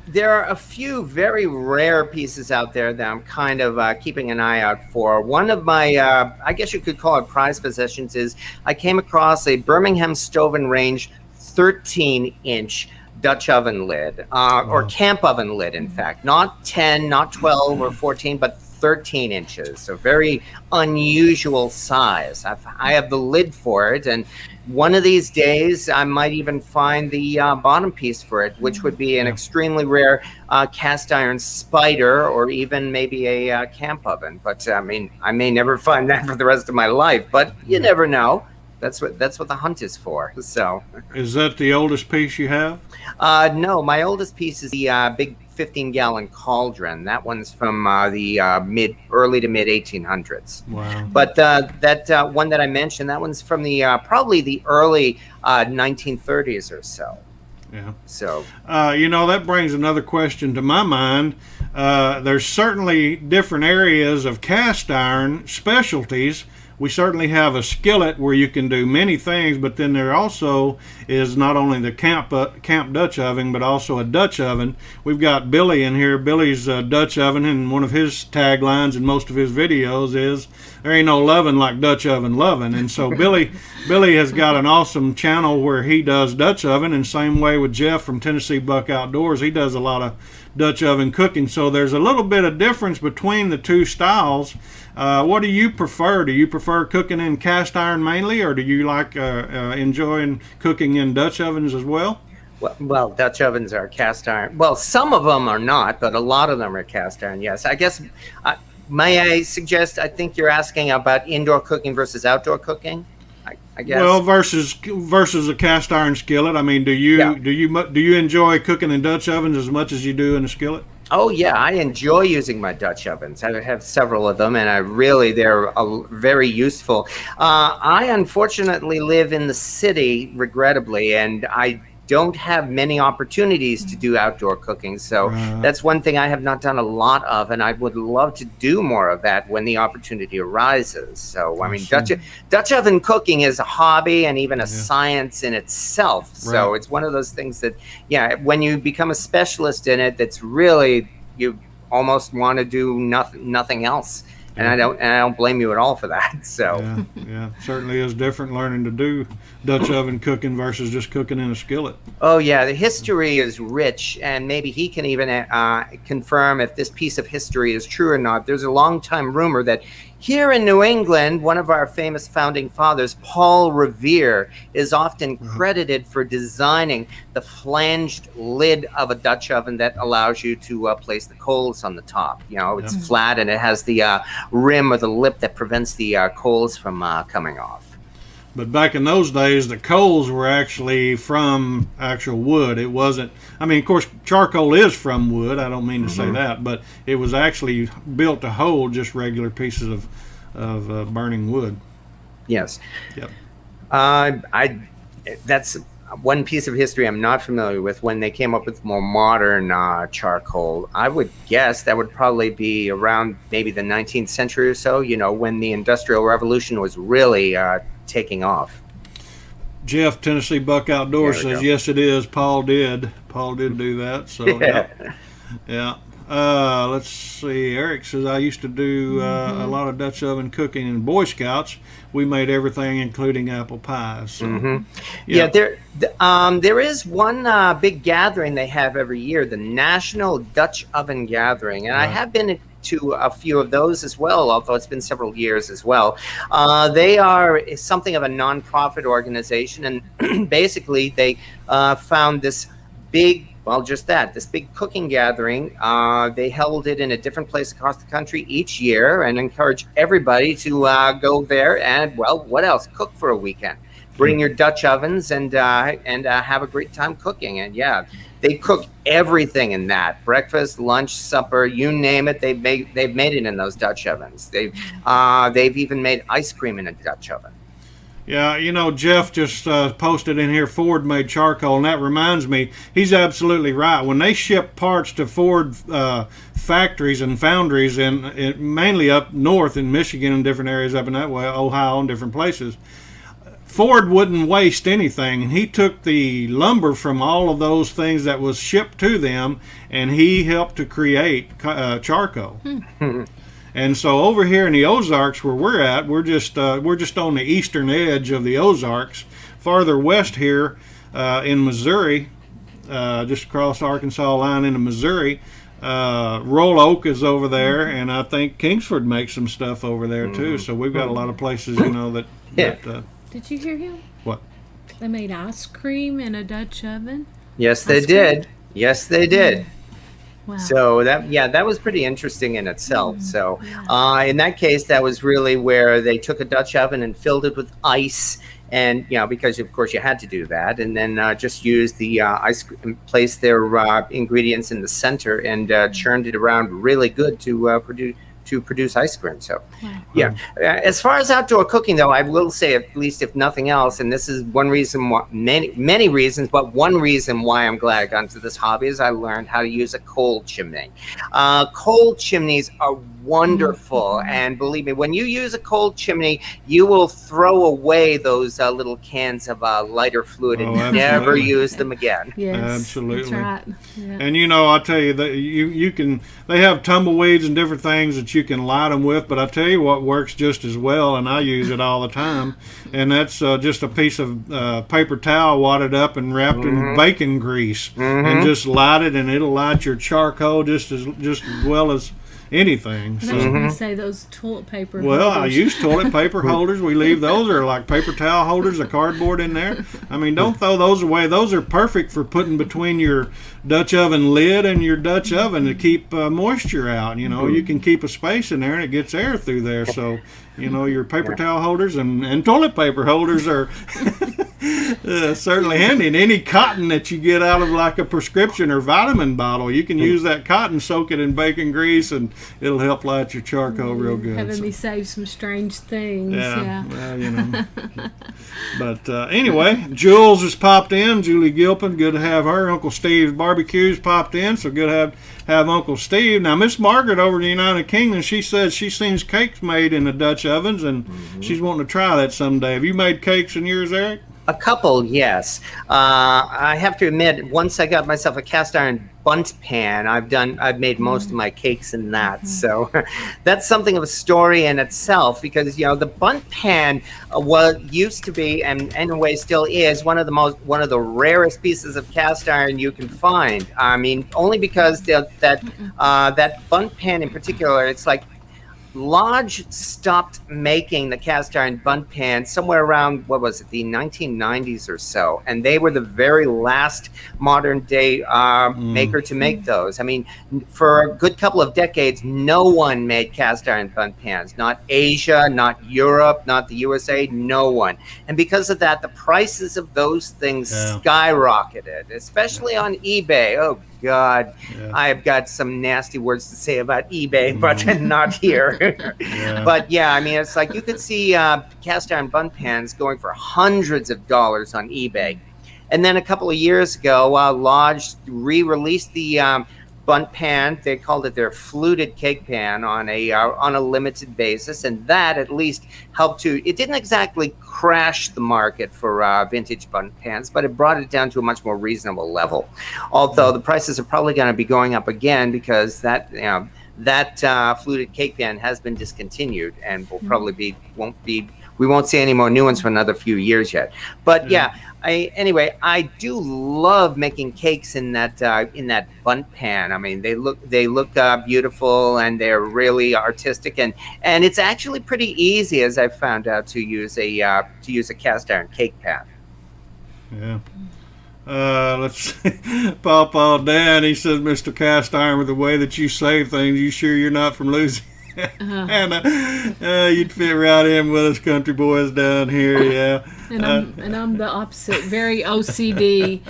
There are a few very rare pieces out there that I'm kind of keeping an eye out for. One of my, I guess you could call it prized possessions, is I came across a Birmingham Stove and Range 13-inch Dutch oven lid, or camp oven lid, in fact. Not 10, not 12 or 14, but 13 inches, so very unusual size. I have the lid for it, and one of these days I might even find the bottom piece for it, which would be an extremely rare cast iron spider, or even maybe a camp oven. But I mean, I may never find that for the rest of my life, but you never know. That's what the hunt is for. So, is that the oldest piece you have? No, my oldest piece is the big 15-gallon cauldron. That one's from the early to mid 1800s. Wow. But that one that I mentioned, that one's from the probably the early 1930s or so. Yeah. So, that brings another question to my mind. There's certainly different areas of cast iron specialties. We certainly have a skillet where you can do many things, but then there also is not only the camp Dutch oven, but also a Dutch oven. We've got Billy in here. Billy's Dutch oven, and one of his taglines in most of his videos is, "There ain't no lovin' like Dutch oven lovin'." And so Billy has got an awesome channel where he does Dutch oven, and same way with Jeff from Tennessee Buck Outdoors. He does a lot of Dutch oven cooking. So there's a little bit of difference between the two styles. What do you prefer? Do you prefer cooking in cast iron mainly, or do you like enjoying cooking in Dutch ovens as well? Well, Dutch ovens are cast iron. Well, some of them are not, but a lot of them are cast iron. Yes, I guess. May I suggest? I think you're asking about indoor cooking versus outdoor cooking. I guess. Well, versus a cast iron skillet. I mean, do you enjoy cooking in Dutch ovens as much as you do in a skillet? Oh yeah, I enjoy using my Dutch ovens. I have several of them, and they're very useful. I unfortunately live in the city, regrettably, and I don't have many opportunities to do outdoor cooking. So that's one thing I have not done a lot of, and I would love to do more of that when the opportunity arises. So I mean, Dutch oven cooking is a hobby and even a science in itself. So it's one of those things that, when you become a specialist in it, that's really, you almost want to do nothing else. And I don't blame you at all for that. So Certainly is different learning to do Dutch oven cooking versus just cooking in a skillet. Oh yeah, the history is rich, and maybe he can even confirm if this piece of history is true or not. There's a long time rumor that here in New England, one of our famous founding fathers, Paul Revere, is often credited for designing the flanged lid of a Dutch oven that allows you to place the coals on the top. It's flat, and it has the rim or the lip that prevents the coals from coming off. But back in those days, the coals were actually from actual wood. It wasn't, I mean, of course, charcoal is from wood. I don't mean to say that, but it was actually built to hold just regular pieces of burning wood. Yes. Yep. That's one piece of history I'm not familiar with. When they came up with more modern charcoal, I would guess that would probably be around maybe the 19th century or so, when the Industrial Revolution was really taking off. Jeff, Tennessee Buck Outdoors says, yes, it is. Paul did do that. So, yeah. Let's see. Eric says, I used to do a lot of Dutch oven cooking in Boy Scouts. We made everything, including apple pies. So, there is one big gathering they have every year, the National Dutch Oven Gathering. And I have been to a few of those as well, although it's been several years as well. They are something of a nonprofit organization, and basically they found this big, this big cooking gathering. They held it in a different place across the country each year, and encourage everybody to go there and, what else? Cook for a weekend. Bring your Dutch ovens and have a great time cooking. And they cook everything in that: breakfast, lunch, supper, you name it. They've made it in those Dutch ovens. They've even made ice cream in a Dutch oven. Yeah, Jeff just posted in here, Ford made charcoal, and that reminds me, he's absolutely right. When they ship parts to Ford factories and foundries, mainly up north in Michigan and different areas up in that way, Ohio and different places, Ford wouldn't waste anything, and he took the lumber from all of those things that was shipped to them, and he helped to create charcoal. And so over here in the Ozarks where we're at, we're just on the eastern edge of the Ozarks. Farther west here in Missouri, just across the Arkansas line into Missouri, Roll Oak is over there, and I think Kingsford makes some stuff over there too. So we've got a lot of places, that. Yeah. Did you hear him? What? They made ice cream in a Dutch oven. Yes, they Ice cream? did. Yes, they did. Wow. So that was pretty interesting in itself. So in that case, that was really where they took a Dutch oven and filled it with ice, and because of course you had to do that, and then just used the ice cream, placed their ingredients in the center, and churned it around really good to produce ice cream. So, as far as outdoor cooking, though, I will say, at least if nothing else, and this is one reason why, many reasons, but one reason why I'm glad I got into this hobby is I learned how to use a coal chimney. Coal chimneys are wonderful, and believe me, when you use a coal chimney, you will throw away those little cans of lighter fluid and never use them again. Yes, absolutely. that's right. Yeah. And I'll tell you that you can. They have tumbleweeds and different things that you can light them with, but I tell you what works just as well, and I use it all the time, and that's just a piece of paper towel wadded up and wrapped in bacon grease, and just light it, and it'll light your charcoal just as well as anything. I was going to say those toilet paper Well, I holders. use toilet paper holders. We leave those, or like paper towel holders, a cardboard in there. I mean, don't throw those away. Those are perfect for putting between your Dutch oven lid and your Dutch oven to keep moisture out. You can keep a space in there and it gets air through there. So, your paper towel holders and toilet paper holders are certainly handy. And any cotton that you get out of like a prescription or vitamin bottle, you can use that cotton, soak it in bacon grease, and it'll help light your charcoal real good. Having me save some strange things. Yeah. Well, But anyway, Jules has popped in. Julie Gilpin, good to have her. Uncle Steve's barbecues popped in, so good to have Uncle Steve. Now, Miss Margaret over in the United Kingdom, she says she seen cakes made in the Dutch ovens, and she's wanting to try that someday. Have you made cakes in yours, Eric? A couple, yes. I have to admit, once I got myself a cast iron bundt pan, I've made most of my cakes in that. So that's something of a story in itself, because the bundt pan used to be, and in a way still is, one of the rarest pieces of cast iron you can find. I mean, only because that bundt pan in particular, it's like Lodge stopped making the cast iron bundt pan somewhere around, what was it, the 1990s or so, and they were the very last modern day maker to make those. I mean, for a good couple of decades, no one made cast iron bundt pans. Not Asia, not Europe, not the USA, no one. And because of that, the prices of those things skyrocketed, especially on eBay. Oh God, I've got some nasty words to say about eBay, but not here. But I mean, it's like you could see cast iron bundt pans going for hundreds of dollars on eBay. And then a couple of years ago, Lodge re-released the bundt pan. They called it their fluted cake pan on a limited basis, and that at least helped to. It didn't exactly crash the market for vintage bundt pans, but it brought it down to a much more reasonable level. Although the prices are probably going to be going up again, because that fluted cake pan has been discontinued and will probably we won't see any more new ones for another few years yet. But anyway, I do love making cakes in that bundt pan. I mean, they look beautiful, and they're really artistic, and it's actually pretty easy, as I've found out, to use a cast iron cake pan. Yeah. Let's see. Papa Dan, he says, Mr. Cast Iron, with the way that you save things, you sure you're not from Louisiana? You'd fit right in with us country boys down here, yeah. And I'm the opposite, very OCD.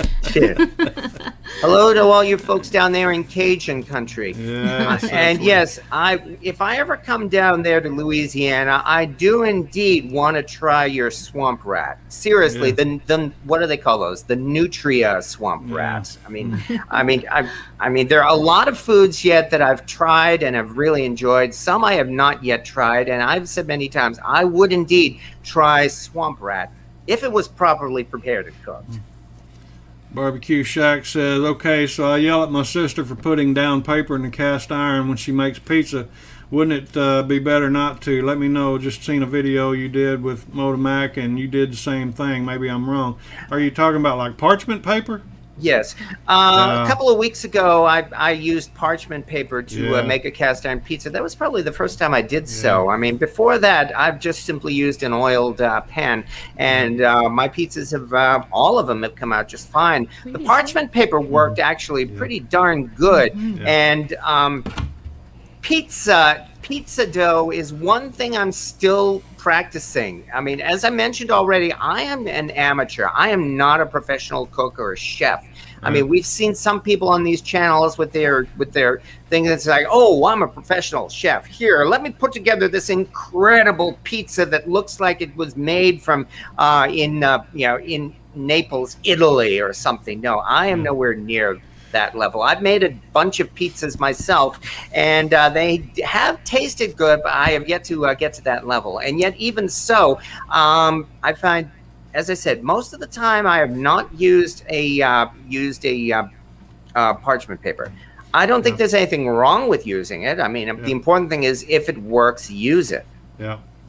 Hello to all you folks down there in Cajun country. Yeah, and yes, if I ever come down there to Louisiana, I do indeed want to try your swamp rat. Seriously, the what do they call those? The nutria swamp rats. I mean, there are a lot of foods yet that I've tried and have really enjoyed. Some I have not yet tried, and I've said many times I would indeed try swamp rat if it was properly prepared and cooked. BBQ Shack says, okay, so I yell at my sister for putting down paper in the cast iron when she makes pizza. Wouldn't it be better not to? Let me know. Just seen a video you did with Motomac, and you did the same thing. Maybe I'm wrong. Are you talking about like parchment paper? Yes. A couple of weeks ago, I used parchment paper to make a cast iron pizza. That was probably the first time I did so. I mean, before that, I've just simply used an oiled pan, and my pizzas have, all of them have come out just fine. The parchment paper worked actually pretty darn good. And pizza dough is one thing I'm still practicing. I mean, as I mentioned already, I am an amateur. I am not a professional cook or a chef. I mean, we've seen some people on these channels with their thing that's like, oh, I'm a professional chef. Here, let me put together this incredible pizza that looks like it was made from in Naples, Italy, or something. No, I am nowhere near that level. I've made a bunch of pizzas myself, and they have tasted good, but I have yet to get to that level. And yet, even so, I find, as I said, most of the time I have not used a parchment paper. I don't think there's anything wrong with using it. I mean, the important thing is if it works, use it.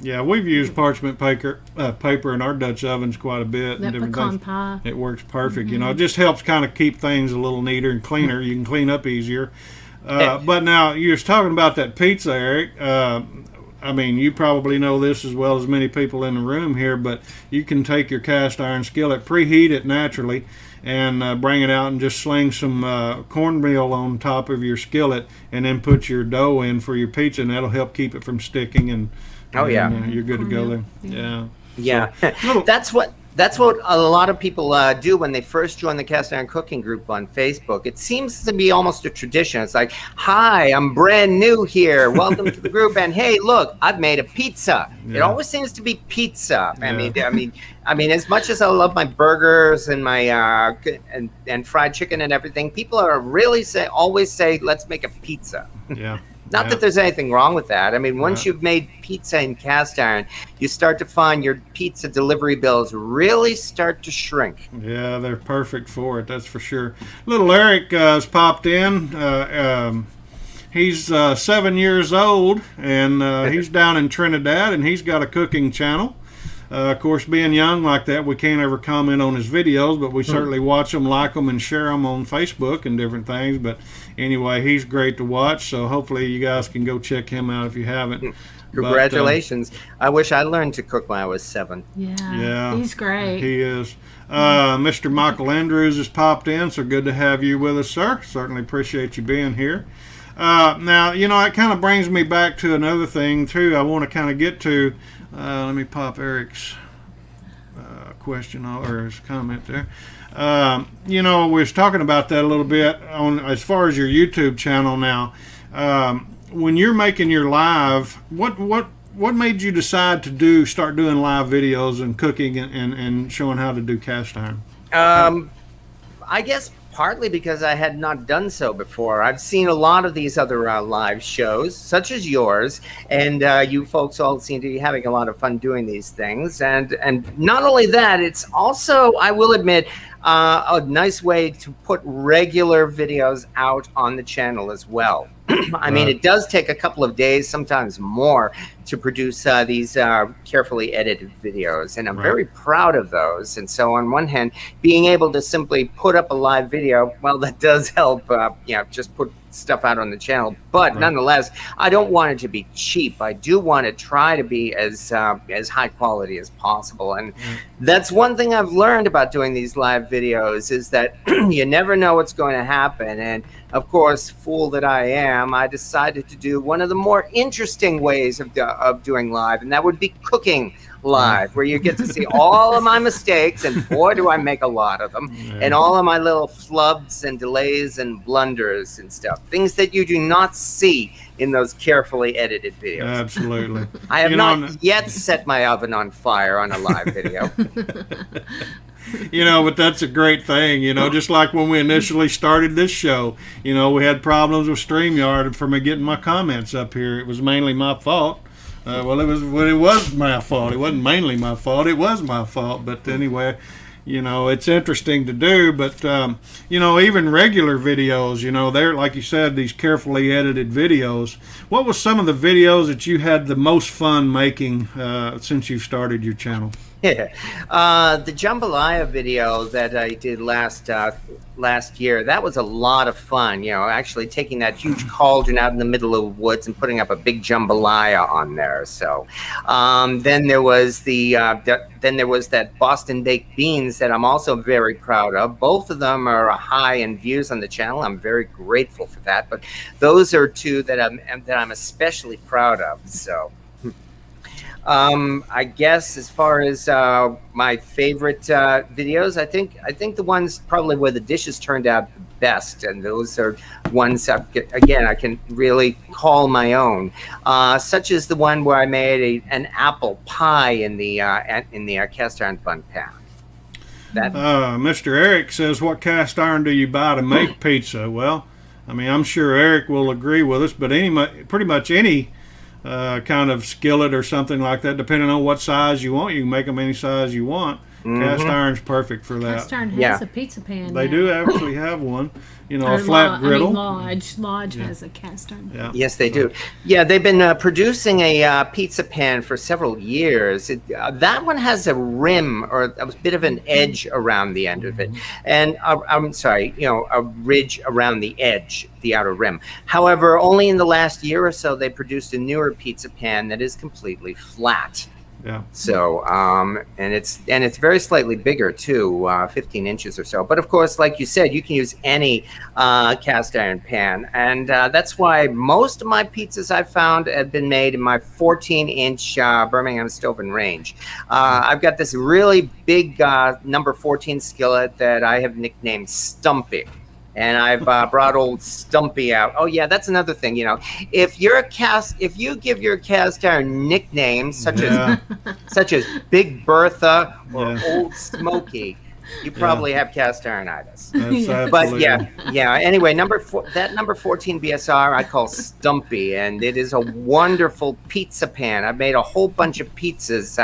Yeah, we've used parchment paper in our Dutch ovens quite a bit. That and pecan pie. It works perfect. You know, it just helps kind of keep things a little neater and cleaner. You can clean up easier. But now, you was talking about that pizza, Eric. I mean, you probably know this as well as many people in the room here, but you can take your cast iron skillet, preheat it naturally, and bring it out and just sling some cornmeal on top of your skillet, and then put your dough in for your pizza, and that'll help keep it from sticking. And you're good to go there. Yeah. That's what a lot of people do when they first join the cast iron cooking group on Facebook. It seems to be almost a tradition. It's like, hi, I'm brand new here. Welcome to the group. And hey, look, I've made a pizza. It always seems to be pizza. I mean, as much as I love my burgers and my and fried chicken and everything, people are really always say, let's make a pizza. Not that there's anything wrong with that. I mean, once you've made pizza in cast iron, you start to find your pizza delivery bills really start to shrink. Yeah, they're perfect for it, that's for sure. Little Eric has popped in. He's 7 years old, and he's down in Trinidad, and he's got a cooking channel. Of course, being young like that, we can't ever comment on his videos, but we certainly watch them, like them, and share them on Facebook and different things. But anyway, he's great to watch, so hopefully you guys can go check him out if you haven't. Congratulations. I wish I learned to cook when I was 7. Yeah, he's great. He is. Mr. Michael Andrews has popped in, so good to have you with us, sir. Certainly appreciate you being here. Now, you know, it kind of brings me back to another thing, too, I want to kind of get to. Let me pop Eric's question or his comment there. You know, we was talking about that a little bit on as far as your YouTube channel now. When you're making your live, what made you decide to start doing live videos and cooking and showing how to do cast iron? I guess partly because I had not done so before. I've seen a lot of these other live shows, such as yours, and you folks all seem to be having a lot of fun doing these things. And not only that, it's also, I will admit, a nice way to put regular videos out on the channel as well. I mean, it does take a couple of days, sometimes more, to produce these carefully edited videos, and I'm very proud of those. And so on one hand, being able to simply put up a live video, well, that does help, just put stuff out on the channel. But nonetheless, I don't want it to be cheap. I do want to try to be as high quality as possible. And that's one thing I've learned about doing these live videos, is that you never know what's going to happen. And of course, fool that I am, I decided to do one of the more interesting ways of doing live, and that would be cooking live, where you get to see all of my mistakes, and boy, do I make a lot of them, and all of my little flubs and delays and blunders and stuff, things that you do not see in those carefully edited videos. Absolutely. I have not yet set my oven on fire on a live video. You know, but that's a great thing, you know, just like when we initially started this show, you know, we had problems with StreamYard for me getting my comments up here. It was mainly my fault. Well, it was my fault. It wasn't mainly my fault. It was my fault. But anyway, you know, it's interesting to do. But, you know, even regular videos, you know, they're, like you said, these carefully edited videos. What was some of the videos that you had the most fun making since you started your channel? Yeah. The jambalaya video that I did last year, that was a lot of fun. Actually taking that huge cauldron out in the middle of the woods and putting up a big jambalaya on there. So, then there was then there was that Boston baked beans that I'm also very proud of. Both of them are high in views on the channel. I'm very grateful for that. But those are two that I'm especially proud of. So. I guess as far as my favorite videos, I think the ones probably where the dishes turned out the best, and those are ones again I can really call my own, such as the one where I made an apple pie in the cast iron bun pan. Mr. Eric says, "What cast iron do you buy to make pizza?" Well, I mean, I'm sure Eric will agree with us, but pretty much any kind of skillet or something like that, depending on what size you want. You can make them any size you want. Cast iron's perfect for that. Cast iron has a pizza pan. They do actually have one. A Or flat griddle. Lodge has a cast iron. Yeah. Yes, they do. Yeah, they've been producing a pizza pan for several years. That one has a rim or a bit of an edge around the end of it, and I'm sorry, a ridge around the edge, the outer rim. However, only in the last year or so, they produced a newer pizza pan that is completely flat. Yeah. So, and it's very slightly bigger too, 15 inches or so. But of course, like you said, you can use any cast iron pan, and that's why most of my pizzas I've found have been made in my 14-inch Birmingham stove and range. I've got this really big number 14 skillet that I have nicknamed Stumpy. And I've brought old Stumpy out. Oh yeah, that's another thing. If you give your cast iron nicknames such as Big Bertha or Old Smoky, you probably have cast ironitis. But yeah. Anyway, number 14 BSR I call Stumpy, and it is a wonderful pizza pan. I've made a whole bunch of pizzas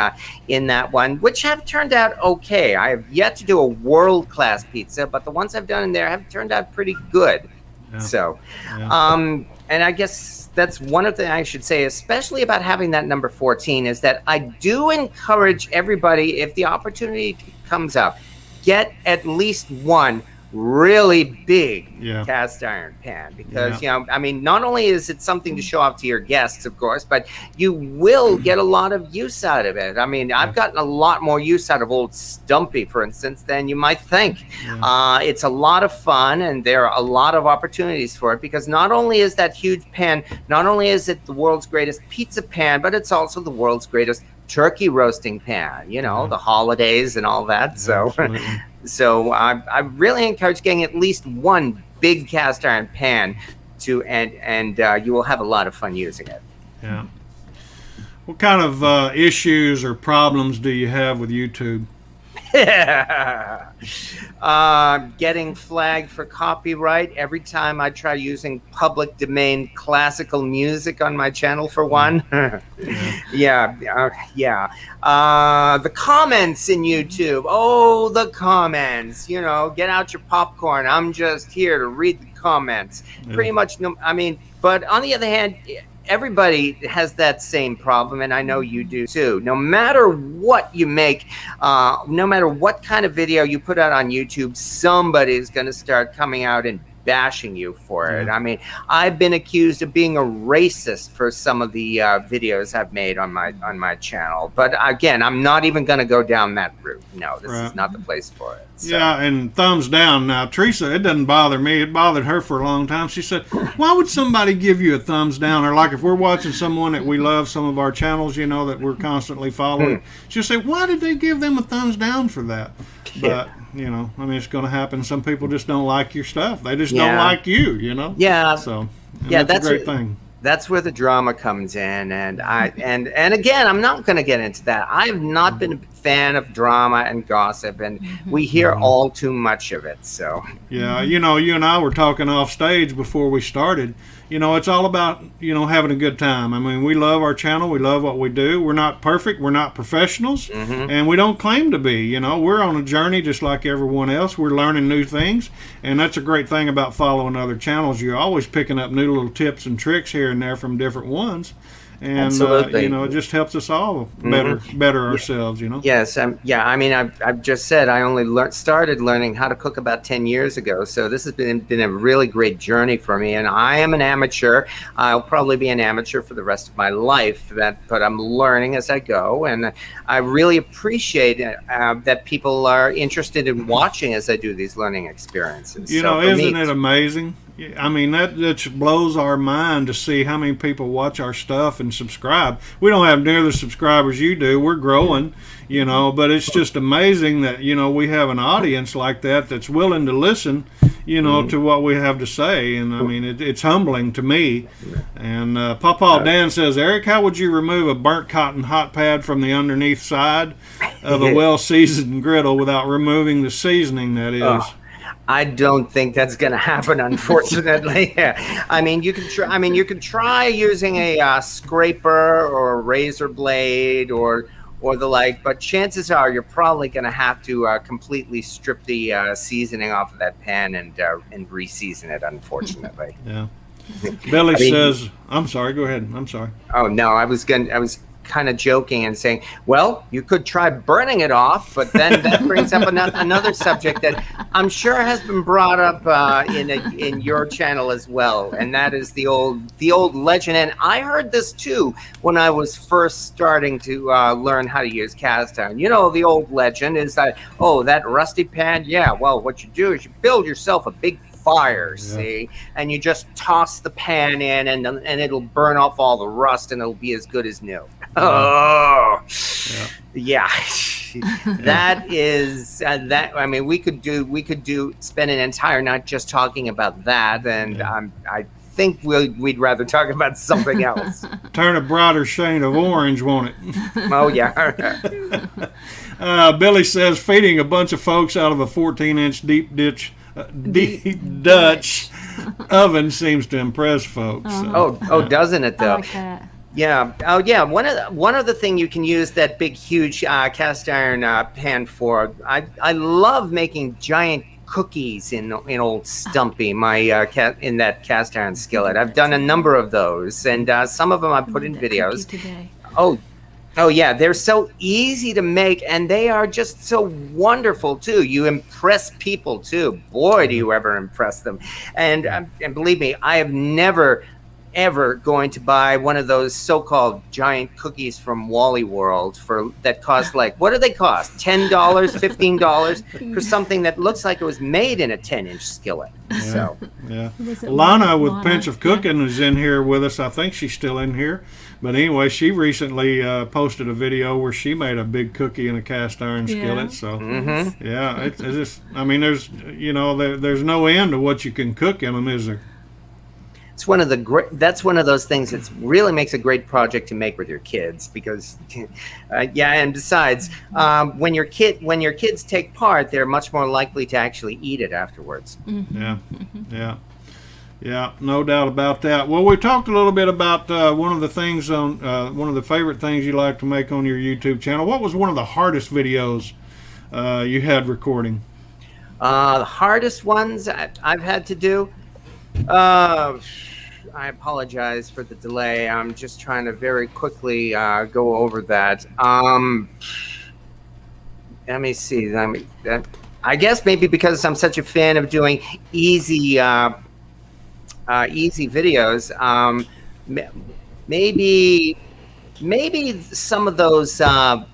in that one, which have turned out okay. I have yet to do a world-class pizza, but the ones I've done in there have turned out pretty good. Yeah. So, and I guess that's one of the things I should say, especially about having that number 14, is that I do encourage everybody, if the opportunity comes up, get at least one really big cast iron pan, because I mean, not only is it something to show off to your guests, of course, but you will get a lot of use out of it. I mean, I've gotten a lot more use out of old Stumpy, for instance, than you might think. It's a lot of fun, and there are a lot of opportunities for it, because not only is that huge pan, not only is it the world's greatest pizza pan, but it's also the world's greatest turkey roasting pan, the holidays and all that. So so I really encourage getting at least one big cast iron pan and you will have a lot of fun using it. Yeah. What kind of issues or problems do you have with YouTube? Getting flagged for copyright every time I try using public domain classical music on my channel, for one. The comments in YouTube. Oh, the comments. Get out your popcorn. I'm just here to read the comments. Pretty much. But on the other hand, everybody has that same problem, and I know you do too. No matter what you make, no matter what kind of video you put out on YouTube, somebody's going to start coming out and bashing you for it. I mean, I've been accused of being a racist for some of the videos I've made on my channel. But again, I'm not even going to go down that route. No, this is not the place for it. So. Yeah, and thumbs down. Now, Teresa, it doesn't bother me. It bothered her for a long time. She said, why would somebody give you a thumbs down? Or like if we're watching someone that we love, some of our channels, that we're constantly following, she'll say, why did they give them a thumbs down for that? But, it's going to happen. Some people just don't like your stuff. They just don't like you, Yeah. So, that's a great thing. That's where the drama comes in, and again, I'm not going to get into that. I have not been a fan of drama and gossip, and we hear all too much of it. So yeah, you and I were talking off stage before we started. It's all about having a good time. I mean, we love our channel. We love what we do. We're not perfect. We're not professionals, and we don't claim to be. We're on a journey just like everyone else. We're learning new things, and that's a great thing about following other channels. You're always picking up new little tips and tricks here and there from different ones. and Absolutely. it just helps us all Mm-hmm. better ourselves. Yes, yeah. I mean, I've just said I only started learning how to cook about 10 years ago, so this has been a really great journey for me. And I am an amateur. I'll probably be an amateur for the rest of my life. But I'm learning as I go, and I really appreciate that people are interested in watching as I do these learning experiences. Isn't it amazing? I mean, that just blows our mind to see how many people watch our stuff and subscribe. We don't have near the subscribers you do. We're growing, but it's just amazing that, we have an audience like that that's willing to listen, to what we have to say. And, I mean, it's humbling to me. And Pawpaw Dan says, Eric, how would you remove a burnt cotton hot pad from the underneath side of a well-seasoned griddle without removing the seasoning, that is? Oh. I don't think that's going to happen, unfortunately. I mean, you can try using a scraper or a razor blade or the like, but chances are you're probably going to have to completely strip the seasoning off of that pan and re-season it, unfortunately. Yeah. Billy says, I'm sorry. Go ahead. I'm sorry. Oh no, I was kind of joking and saying, well, you could try burning it off, but then that brings up another subject that I'm sure has been brought up in your channel as well, and that is the old legend. And I heard this too when I was first starting to learn how to use cast iron. The old legend is that, that rusty pan, yeah, well, what you do is you build yourself a big fire, see, and you just toss the pan in, and it'll burn off all the rust, and it'll be as good as new. Yeah. That is that. I mean, we could spend an entire night just talking about that, and I think we'd rather talk about something else. Turn a brighter shade of orange, won't it? Oh yeah. Billy says feeding a bunch of folks out of a 14-inch deep Dutch oven seems to impress folks. Doesn't it though? I like that. Yeah. Oh, yeah. One other thing you can use that big, huge cast iron pan for. I love making giant cookies in old Stumpy, in that cast iron skillet. I've done a number of those, and some of them I put in videos. Oh yeah, they're so easy to make, and they are just so wonderful too. You impress people too. Boy, do you ever impress them! And believe me, I have never ever going to buy one of those so-called giant cookies from Wally World that cost what do they cost? $10, $15 for something that looks like it was made in a 10-inch skillet. So Lana with Pinch of Cooking is in here with us. I think she's still in here. But anyway, she recently posted a video where she made a big cookie in a cast iron skillet. So it's just, I mean, there's there's no end to what you can cook in them, is there? It's that's one of those things that really makes a great project to make with your kids, because and besides, when your kids take part, they're much more likely to actually eat it afterwards. Yeah, no doubt about that. Well, we talked a little bit about one of the things one of the favorite things you like to make on your YouTube channel. What was one of the hardest videos you had recording? The hardest ones I've had to do. I apologize for the delay. I'm just trying to very quickly go over that. Let me see. I guess maybe because I'm such a fan of doing easy videos. Maybe some of those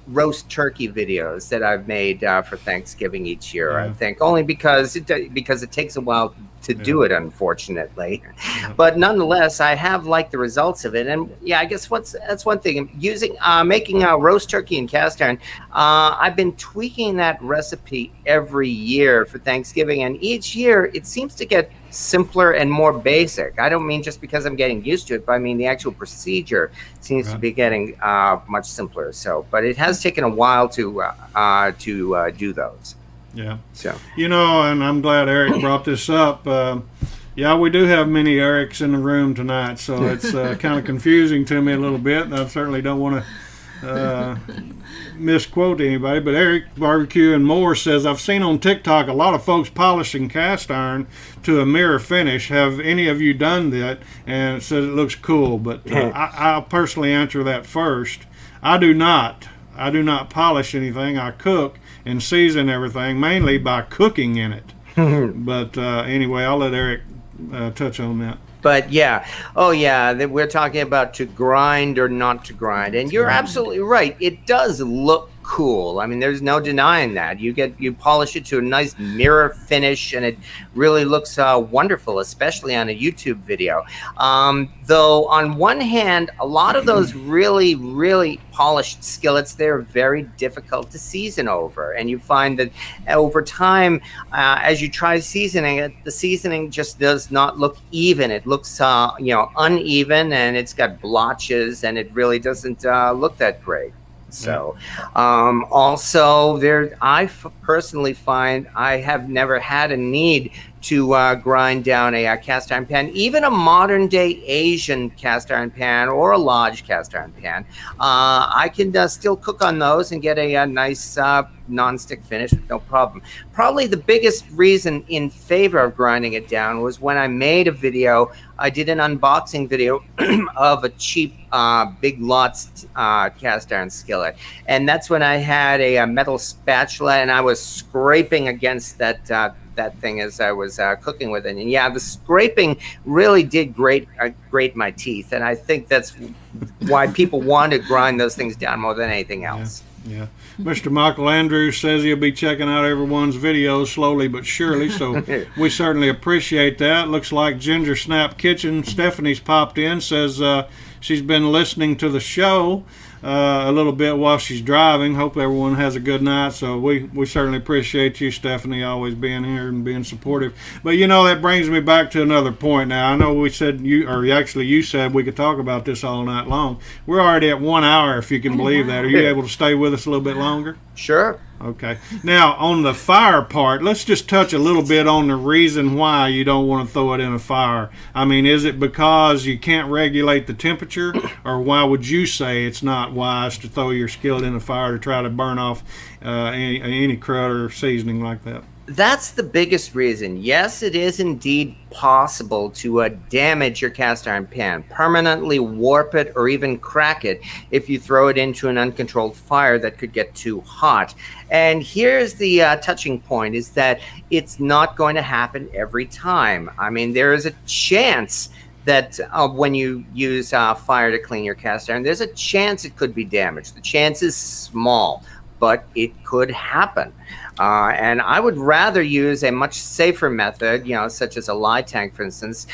roast turkey videos that I've made for Thanksgiving each year. I think only because it takes a while to do it, unfortunately. But nonetheless, I have liked the results of it. And I guess that's one thing. Making roast turkey in cast iron, I've been tweaking that recipe every year for Thanksgiving, and each year it seems to get simpler and more basic. I don't mean just because I'm getting used to it, but I mean the actual procedure seems to be getting much simpler. So, but it has taken a while to do those. Yeah. So and I'm glad Eric brought this up. We do have many Erics in the room tonight, so it's kind of confusing to me a little bit, and I certainly don't want to misquote anybody, but Eric Barbecue and More says, I've seen on TikTok a lot of folks polishing cast iron to a mirror finish. Have any of you done that? And it says it looks cool, but I'll personally answer that first. I do not polish anything. I cook and season everything, mainly by cooking in it. But anyway, I'll let Eric touch on that. But yeah, we're talking about to grind or not to grind, and you're absolutely right. It does look cool. I mean, there's no denying that. You polish it to a nice mirror finish, and it really looks wonderful, especially on a YouTube video. Though on one hand, a lot of those really, really polished skillets, they're very difficult to season over, and you find that over time, as you try seasoning it, the seasoning just does not look even. It looks uneven, and it's got blotches, and it really doesn't look that great. So also personally find I have never had a need to grind down a cast iron pan, even a modern day Asian cast iron pan or a Lodge cast iron pan. I can still cook on those and get a nice non-stick finish with no problem. Probably the biggest reason in favor of grinding it down was when I made a video. I did an unboxing video of a cheap Big Lots cast iron skillet, and that's when I had a metal spatula and I was scraping against that thing as I was cooking with it. And yeah, the scraping really did grate my teeth, and I think that's why people want to grind those things down more than anything else. Yeah. Mr. Michael Andrews says he'll be checking out everyone's videos slowly but surely, so we certainly appreciate that. Looks like Ginger Snap Kitchen, Stephanie's popped in, says she's been listening to the show a little bit while she's driving. Hope everyone has a good night. So we certainly appreciate you, Stephanie, always being here and being supportive. But that brings me back to another point. Now I know we said you said we could talk about this all night long. We're already at 1 hour, if you can believe that. Are you able to stay with us a little bit longer? Sure. Okay. Now, on the fire part, let's just touch a little bit on the reason why you don't want to throw it in a fire. I mean, is it because you can't regulate the temperature, or why would you say it's not wise to throw your skillet in a fire to try to burn off any crud or seasoning like that? That's the biggest reason. Yes, it is indeed possible to damage your cast iron pan, permanently warp it, or even crack it if you throw it into an uncontrolled fire that could get too hot. And here's the touching point, is that it's not going to happen every time. I mean, there is a chance that when you use fire to clean your cast iron, there's a chance it could be damaged. The chance is small, but it could happen. And I would rather use a much safer method, such as a lye tank, for instance,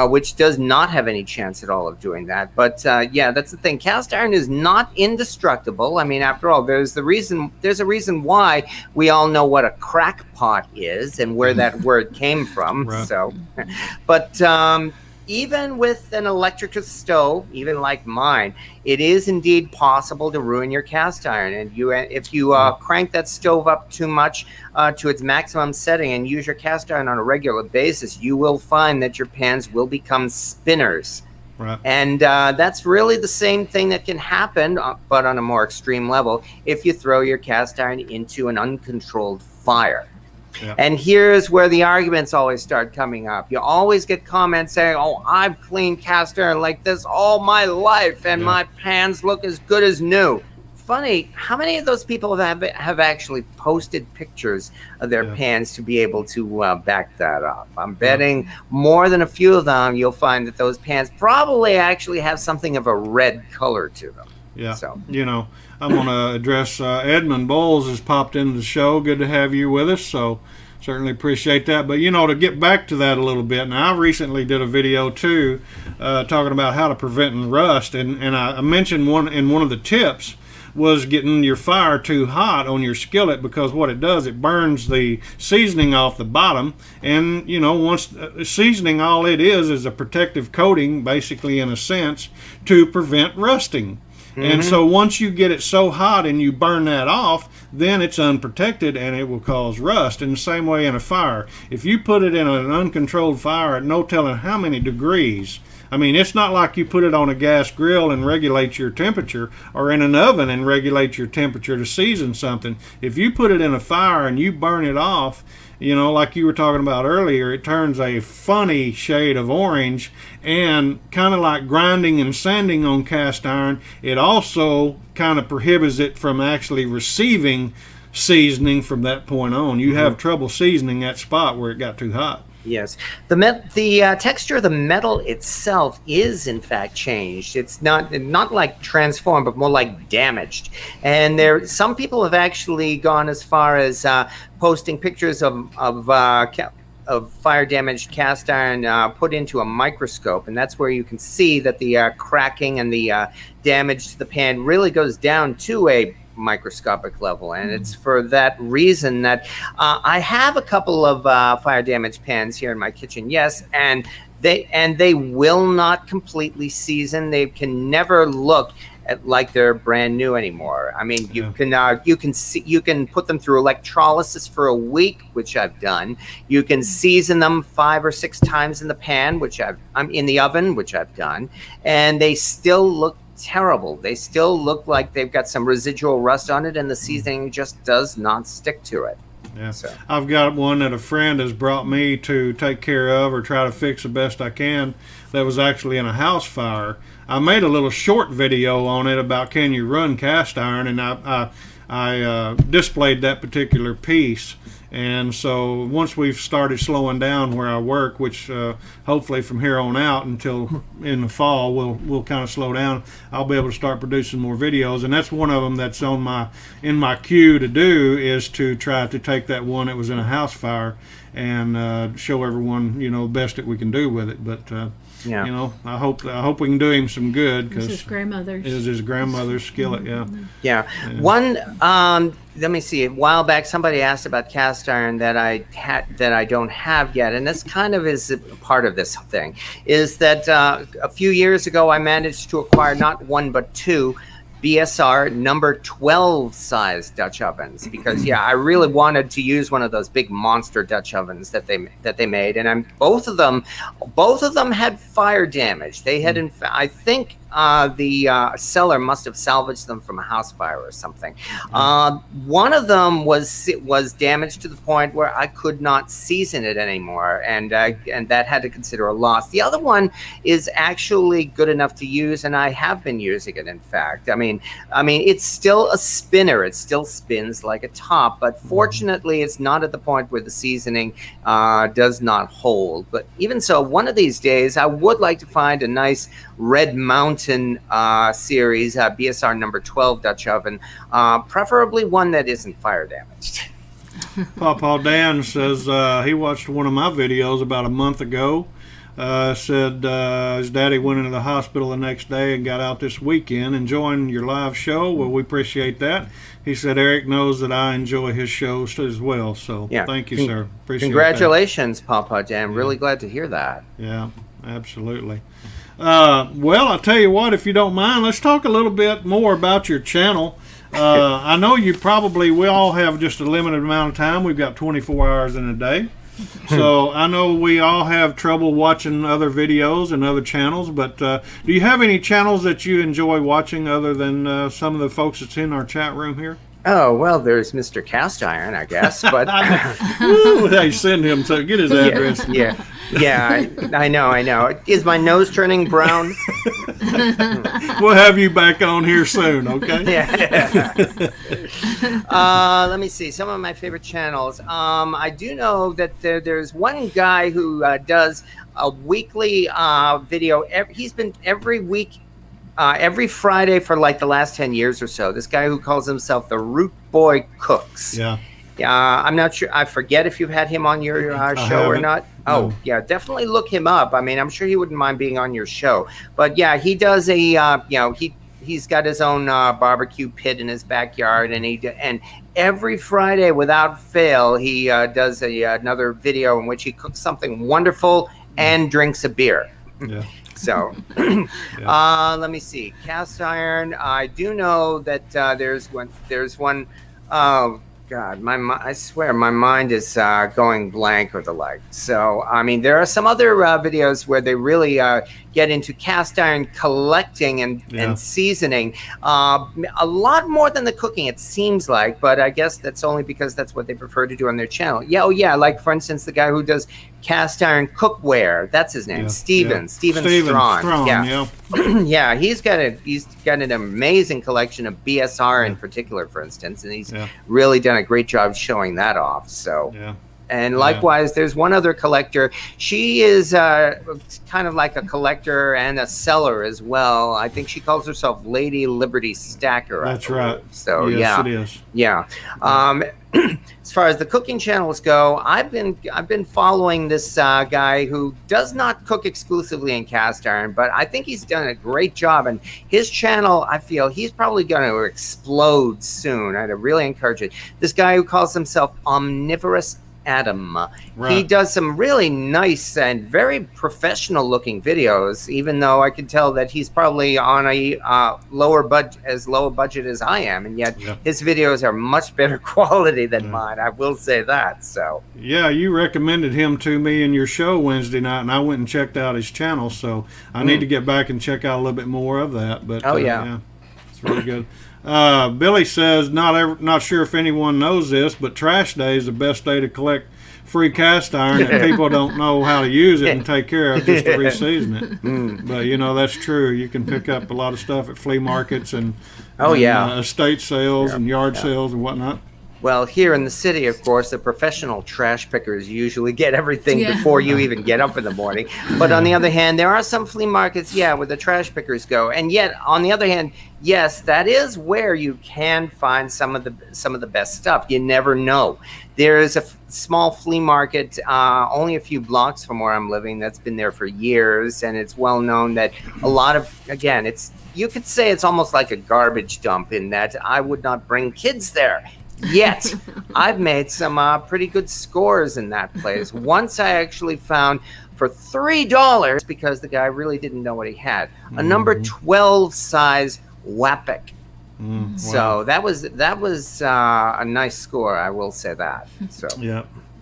which does not have any chance at all of doing that. But yeah, that's the thing. Cast iron is not indestructible. I mean, after all, there's a reason why we all know what a crack pot is and where that word came from. Right. So, but even with an electric stove, even like mine, it is indeed possible to ruin your cast iron. And if you crank that stove up too much to its maximum setting and use your cast iron on a regular basis, you will find that your pans will become spinners. Right. And that's really the same thing that can happen, but on a more extreme level, if you throw your cast iron into an uncontrolled fire. Yeah. And here's where the arguments always start coming up. You always get comments saying, "Oh, I've cleaned cast iron like this all my life, and my pans look as good as new." Funny, how many of those people have actually posted pictures of their pans to be able to back that up? I'm betting more than a few of them, you'll find that those pans probably actually have something of a red color to them. Yeah, so I'm going to address Edmund Bowles has popped into the show. Good to have you with us, so certainly appreciate that. But, to get back to that a little bit, now I recently did a video, too, talking about how to prevent rust, and I mentioned one of the tips was getting your fire too hot on your skillet, because what it does, it burns the seasoning off the bottom, and once seasoning, all it is a protective coating, basically, in a sense, to prevent rusting. And so once you get it so hot and you burn that off, then it's unprotected and it will cause rust. In the same way in a fire, if you put it in an uncontrolled fire at no telling how many degrees, I mean, it's not like you put it on a gas grill and regulate your temperature, or in an oven and regulate your temperature to season something. If you put it in a fire and you burn it off, like you were talking about earlier, it turns a funny shade of orange, and kind of like grinding and sanding on cast iron, it also kind of prohibits it from actually receiving seasoning from that point on. You have trouble seasoning that spot where it got too hot. Yes, the texture of the metal itself is in fact changed. It's not like transformed, but more like damaged. And some people have actually gone as far as posting pictures of fire damaged cast iron put into a microscope, and that's where you can see that the cracking and the damage to the pan really goes down to a microscopic level. And it's for that reason that I have a couple of fire damaged pans here in my kitchen, yes, and they will not completely season. They can never look like they're brand new anymore. I mean, you can put them through electrolysis for a week, which I've done. You can season them 5 or 6 times in the pan, I'm in the oven, which I've done, and they still look terrible. They still look like they've got some residual rust on it, and the seasoning just does not stick to it. Yeah. So I've got one that a friend has brought me to take care of or try to fix the best I can that was actually in a house fire. I made a little short video on it about can you run cast iron, and I displayed that particular piece. And so once we've started slowing down where I work, which hopefully from here on out until in the fall we'll kind of slow down, I'll be able to start producing more videos. And that's one of them that's in my queue to do, is to try to take that one that was in a house fire and show everyone the best that we can do with it. But I hope we can do him some good, because his grandmother's. It was his grandmother's skillet. Yeah. One. Let me see. A while back, somebody asked about cast iron that I don't have yet, and this kind of is a part of this thing. Is that a few years ago I managed to acquire not one but 2 BSR number 12 size Dutch ovens, because I really wanted to use one of those big monster Dutch ovens that they made, and both of them had fire damage. They had, I think the seller must have salvaged them from a house fire or something. One of them was damaged to the point where I could not season it anymore, and that had to consider a loss. The other one is actually good enough to use, and I have been using it. In fact, I mean, it's still a spinner. It still spins like a top, but fortunately, it's not at the point where the seasoning does not hold. But even so, one of these days, I would like to find a nice Red Mountain series BSR number 12 Dutch oven, preferably one that isn't fire damaged. Pawpaw Dan says he watched one of my videos about a month ago. Said his daddy went into the hospital the next day and got out this weekend, enjoying your live show. Well, we appreciate that. He said Eric knows that I enjoy his shows as well. So thank you, sir. Appreciate Congratulations, Pawpaw Dan. Really glad to hear that. Yeah, absolutely. Well, I'll tell you what, if you don't mind, let's talk a little bit more about your channel. I know we all have just a limited amount of time. We've got 24 hours in a day. So I know we all have trouble watching other videos and other channels, but do you have any channels that you enjoy watching other than some of the folks that's in our chat room here? Oh, well, there's Mr. Cast Iron, I guess, but... Hey, send him to get his address. Yeah, I know. Is my nose turning brown? We'll have you back on here soon, okay? Yeah. Let me see. Some of my favorite channels. I do know that there's one guy who does a weekly video. He's been every week, every Friday for like the last 10 years or so. This guy who calls himself the Root Boy Cooks. Yeah. I'm not sure. I forget if you've had him on your show or not. No. Oh, yeah, definitely look him up. I mean, I'm sure he wouldn't mind being on your show. But yeah, he does he's got his own barbecue pit in his backyard, and every Friday without fail, he does another video in which he cooks something wonderful and drinks a beer. Yeah. So, let me see. Cast iron. I do know that there's one. Oh God, I swear my mind is going blank or the like. So, I mean, there are some other videos where they really get into cast iron collecting and seasoning. A lot more than the cooking, it seems like, but I guess that's only because that's what they prefer to do on their channel. Yeah, oh yeah, like for instance, the guy who does cast iron cookware, that's his name, Steven Strawn. Yeah. Yeah, he's got an amazing collection of BSR in particular, for instance, and he's really done a great job showing that off. So and likewise, there's one other collector. She is kind of like a collector and a seller as well. I think she calls herself Lady Liberty Stacker. That's right. So yes, it is. Yeah. As far as the cooking channels go, I've been following this guy who does not cook exclusively in cast iron, but I think he's done a great job. And his channel, I feel he's probably going to explode soon. I'd really encourage it. This guy who calls himself Omnivorous Adam. He does some really nice and very professional looking videos, even though I can tell that he's probably on a low budget as I am, and yet his videos are much better quality than mine. I will say that. So yeah, you recommended him to me in your show Wednesday night, and I went and checked out his channel, so I need to get back and check out a little bit more of that. But it's really good. Billy says, not sure if anyone knows this, but trash day is the best day to collect free cast iron that people don't know how to use it and take care of just to reseason it. But you know, that's true. You can pick up a lot of stuff at flea markets and estate sales and yard sales and whatnot. Well, here in the city, of course, the professional trash pickers usually get everything before you even get up in the morning. But on the other hand, there are some flea markets, where the trash pickers go. And yet, on the other hand, yes, that is where you can find some of the best stuff. You never know. There is a small flea market only a few blocks from where I'm living that's been there for years, and it's well known that a lot of, again, you could say it's almost like a garbage dump in that I would not bring kids there. Yet, I've made some pretty good scores in that place. Once I actually found for $3, because the guy really didn't know what he had, a number 12 size Wapik. So that was a nice score, I will say that. So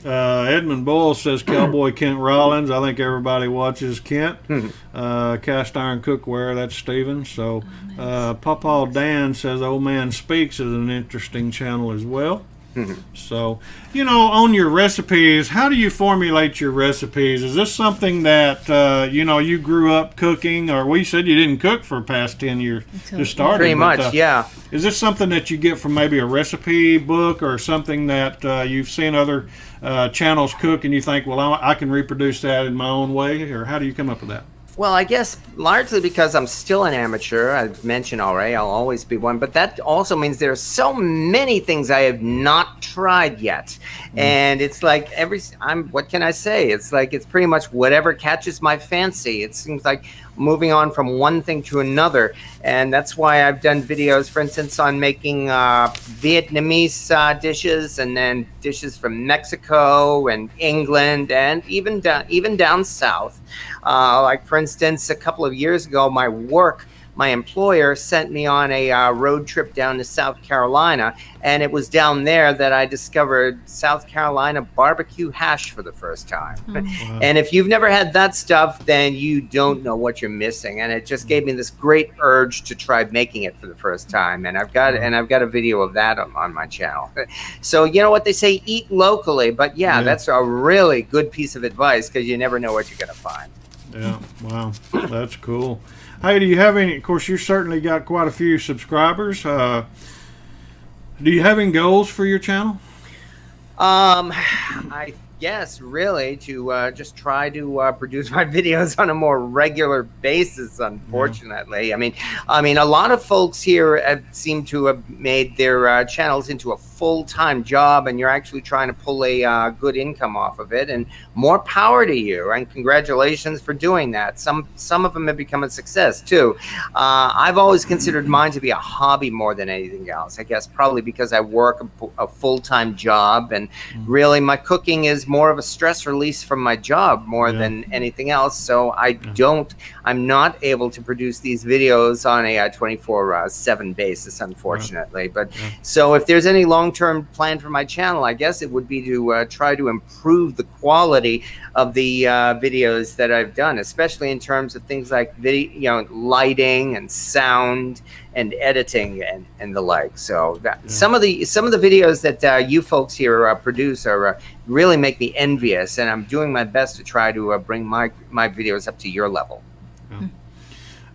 Edmund Bull says Cowboy Kent Rollins. I think everybody watches Kent. Cast iron cookware, that's Steven. So Pawpaw Dan says Old Man Speaks is an interesting channel as well. So, you know, on your recipes, how do you formulate your recipes? Is this something that, you grew up cooking, or we said you didn't cook for the past 10 years, just started? Pretty much, yeah. Is this something that you get from maybe a recipe book or something that you've seen other channels cook and you think, well, I can reproduce that in my own way, or how do you come up with that? Well, I guess largely because I'm still an amateur. I've mentioned already, I'll always be one. But that also means there are so many things I have not tried yet. And it's like what can I say? It's like it's pretty much whatever catches my fancy. It seems like moving on from one thing to another. And that's why I've done videos, for instance, on making Vietnamese dishes, and then dishes from Mexico and England, and even down south. Like, for instance, a couple of years ago, my employer sent me on a road trip down to South Carolina, and it was down there that I discovered South Carolina barbecue hash for the first time. Wow. And if you've never had that stuff, then you don't know what you're missing. And it just gave me this great urge to try making it for the first time. And I've got a video of that on my channel. So you know what they say, eat locally. But that's a really good piece of advice, because you never know what you're going to find. Yeah, wow, that's cool. Hey, do you have any, of course, you certainly got quite a few subscribers. Do you have any goals for your channel? I guess really to just try to produce my videos on a more regular basis, unfortunately. I mean a lot of folks here seem to have made their channels into a full-time job, and you're actually trying to pull a good income off of it, and more power to you, and congratulations for doing that. Some of them have become a success too. I've always considered mine to be a hobby more than anything else, I guess, probably because I work a full-time job, and really my cooking is is more of a stress release from my job more than anything else. So I'm not able to produce these videos on a 24/7 basis, unfortunately. But so if there's any long-term plan for my channel, I guess it would be to try to improve the quality of the videos that I've done, especially in terms of things like video, lighting and sound and editing and the like. So some of the videos that you folks here produce are really make me envious, and I'm doing my best to try to bring my videos up to your level.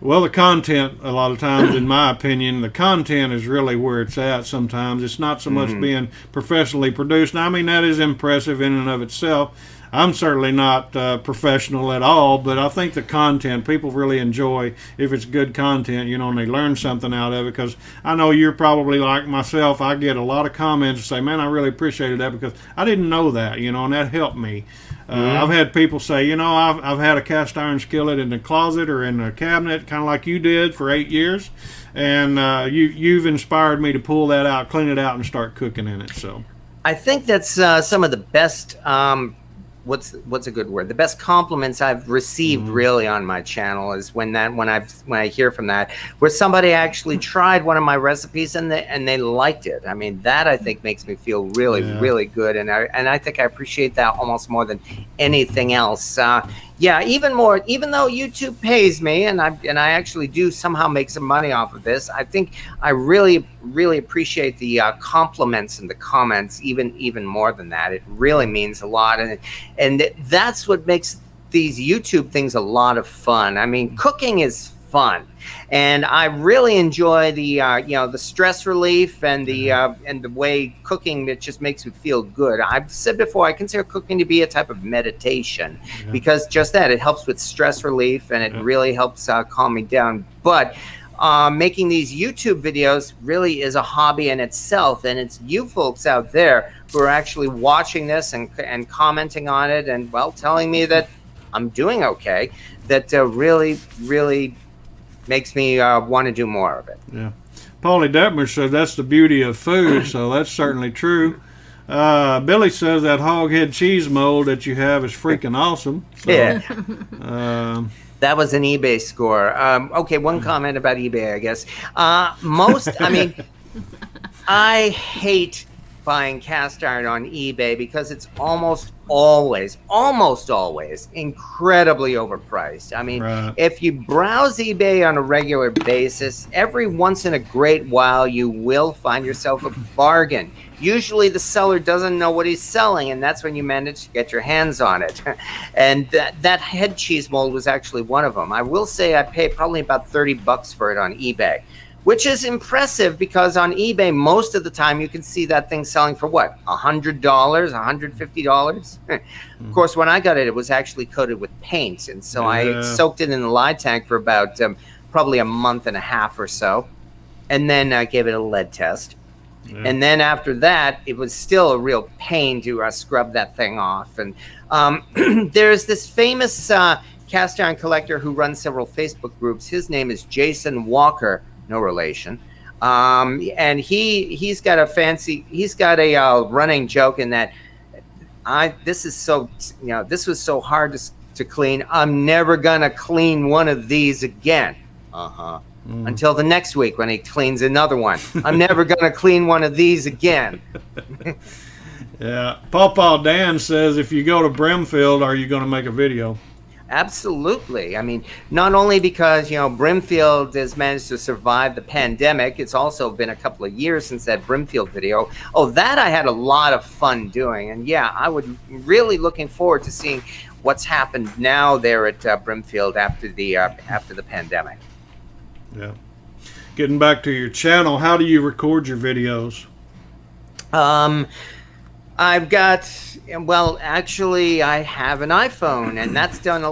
Well, the content, a lot of times, in my opinion, the content is really where it's at sometimes. It's not so much being professionally produced. Now, I mean, that is impressive in and of itself. I'm certainly not professional at all, but I think the content, people really enjoy if it's good content, and they learn something out of it, because I know you're probably like myself. I get a lot of comments that say, man, I really appreciated that because I didn't know that, and that helped me. I've had people say, I've had a cast iron skillet in the closet or in a cabinet, kind of like you did for 8 years, and you've inspired me to pull that out, clean it out, and start cooking in it. So I think that's some of the best what's a good word? The best compliments I've received really on my channel is when I hear from that, where somebody actually tried one of my recipes and they liked it. I mean, that I think makes me feel really good, and I think I appreciate that almost more than anything else. Even more, even though YouTube pays me and I actually do somehow make some money off of this, I think I really appreciate the compliments and the comments even more than that. It really means a lot, and that's what makes these YouTube things a lot of fun. I mean, cooking is fun, and I really enjoy the the stress relief and the way cooking, it just makes me feel good. I've said before, I consider cooking to be a type of meditation, because just that, it helps with stress relief, and it really helps calm me down. But making these YouTube videos really is a hobby in itself, and it's you folks out there who are actually watching this and commenting on it and, well, telling me that I'm doing okay, that really makes me want to do more of it. Yeah. Paulie Detmer says that's the beauty of food, so that's certainly true. Billy says that hog head cheese mold that you have is freaking awesome. So, that was an eBay score. Okay, one comment about eBay, I guess. I hate buying cast iron on eBay because it's almost always incredibly overpriced. I mean, if you browse eBay on a regular basis, every once in a great while you will find yourself a bargain. Usually the seller doesn't know what he's selling, and that's when you manage to get your hands on it. And that head cheese mold was actually one of them. I will say I paid probably about $30 for it on eBay, which is impressive because on eBay, most of the time you can see that thing selling for what? $100, $150? Of course, when I got it, it was actually coated with paint. And so I soaked it in the lye tank for about probably a month and a half or so. And then I gave it a lead test. And then after that, it was still a real pain to scrub that thing off. And there's this famous cast iron collector who runs several Facebook groups. His name is Jason Walker. No relation. And he's got a running joke in that this was so hard to clean. I'm never gonna clean one of these again. Until the next week when he cleans another one. I'm never gonna clean one of these again. Yeah. Pawpaw Dan says, if you go to Brimfield, are you gonna make a video? Absolutely. I mean, not only because, Brimfield has managed to survive the pandemic, it's also been a couple of years since that Brimfield video. Oh, that I had a lot of fun doing. And yeah, I would really looking forward to seeing what's happened now there at Brimfield after the pandemic. Yeah. Getting back to your channel, how do you record your videos? Actually, I have an iPhone, and that's done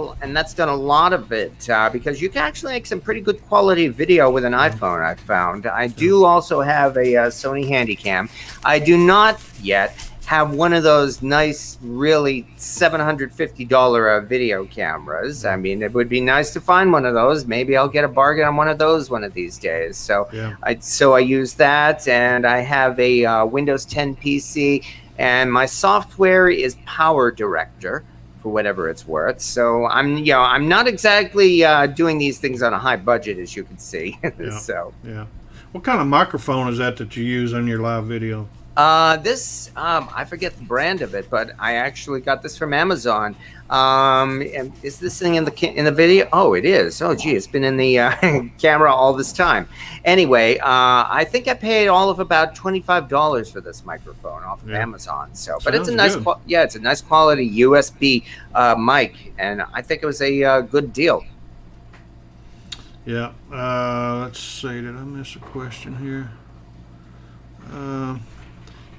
a lot of it because you can actually make some pretty good quality video with an iPhone. I found. I do also have a Sony Handycam. I do not yet have one of those nice, really $750 video cameras. I mean, it would be nice to find one of those. Maybe I'll get a bargain on one of those one of these days. So, I use that, and I have a Windows 10 PC. and my software is Power Director, for whatever it's worth. So I'm not exactly doing these things on a high budget, as you can see. Yeah. So Yeah. What kind of microphone is that you use on your live video? this I forget the brand of it, but I actually got this from Amazon. And is this thing in the video? Oh, it is. Oh, gee, it's been in the camera all this time. Anyway, I think I paid all of about $25 for this microphone off of Amazon. So, but it's a nice, it's a nice quality USB mic, and I think it was a good deal. Yeah. Let's see. Did I miss a question here?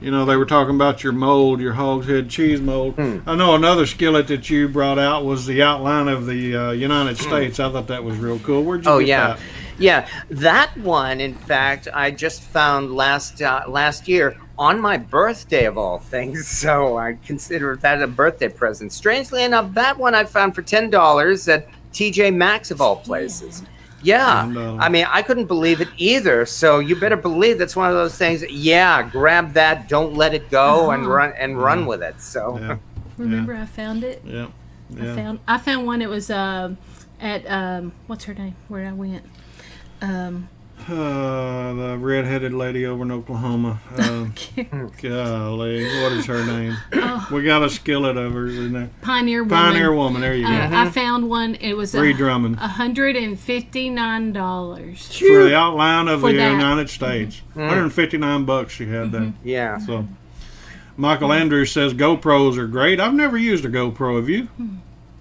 You know, they were talking about your mold, your hogshead cheese mold. I know another skillet that you brought out was the outline of the United States. I thought that was real cool. Where'd you get that? Yeah, that one, in fact, I just found last year on my birthday of all things. So I consider that a birthday present. Strangely enough, that one I found for $10 at TJ Maxx of all places. Yeah, I mean, I couldn't believe it either. So you better believe that's one of those things. Yeah, grab that, don't let it go, and run with it. So remember, I found it. Yeah. I found one. It was at what's her name? Where I went. The redheaded lady over in Oklahoma. Golly, what is her name? We got a skillet of hers in there. Pioneer Woman. Pioneer Woman. There you go. I found one. It was Drummond. $159 for the outline of the United States. $159 she had that. Yeah. So, Michael Andrews says GoPros are great. I've never used a GoPro. Have you?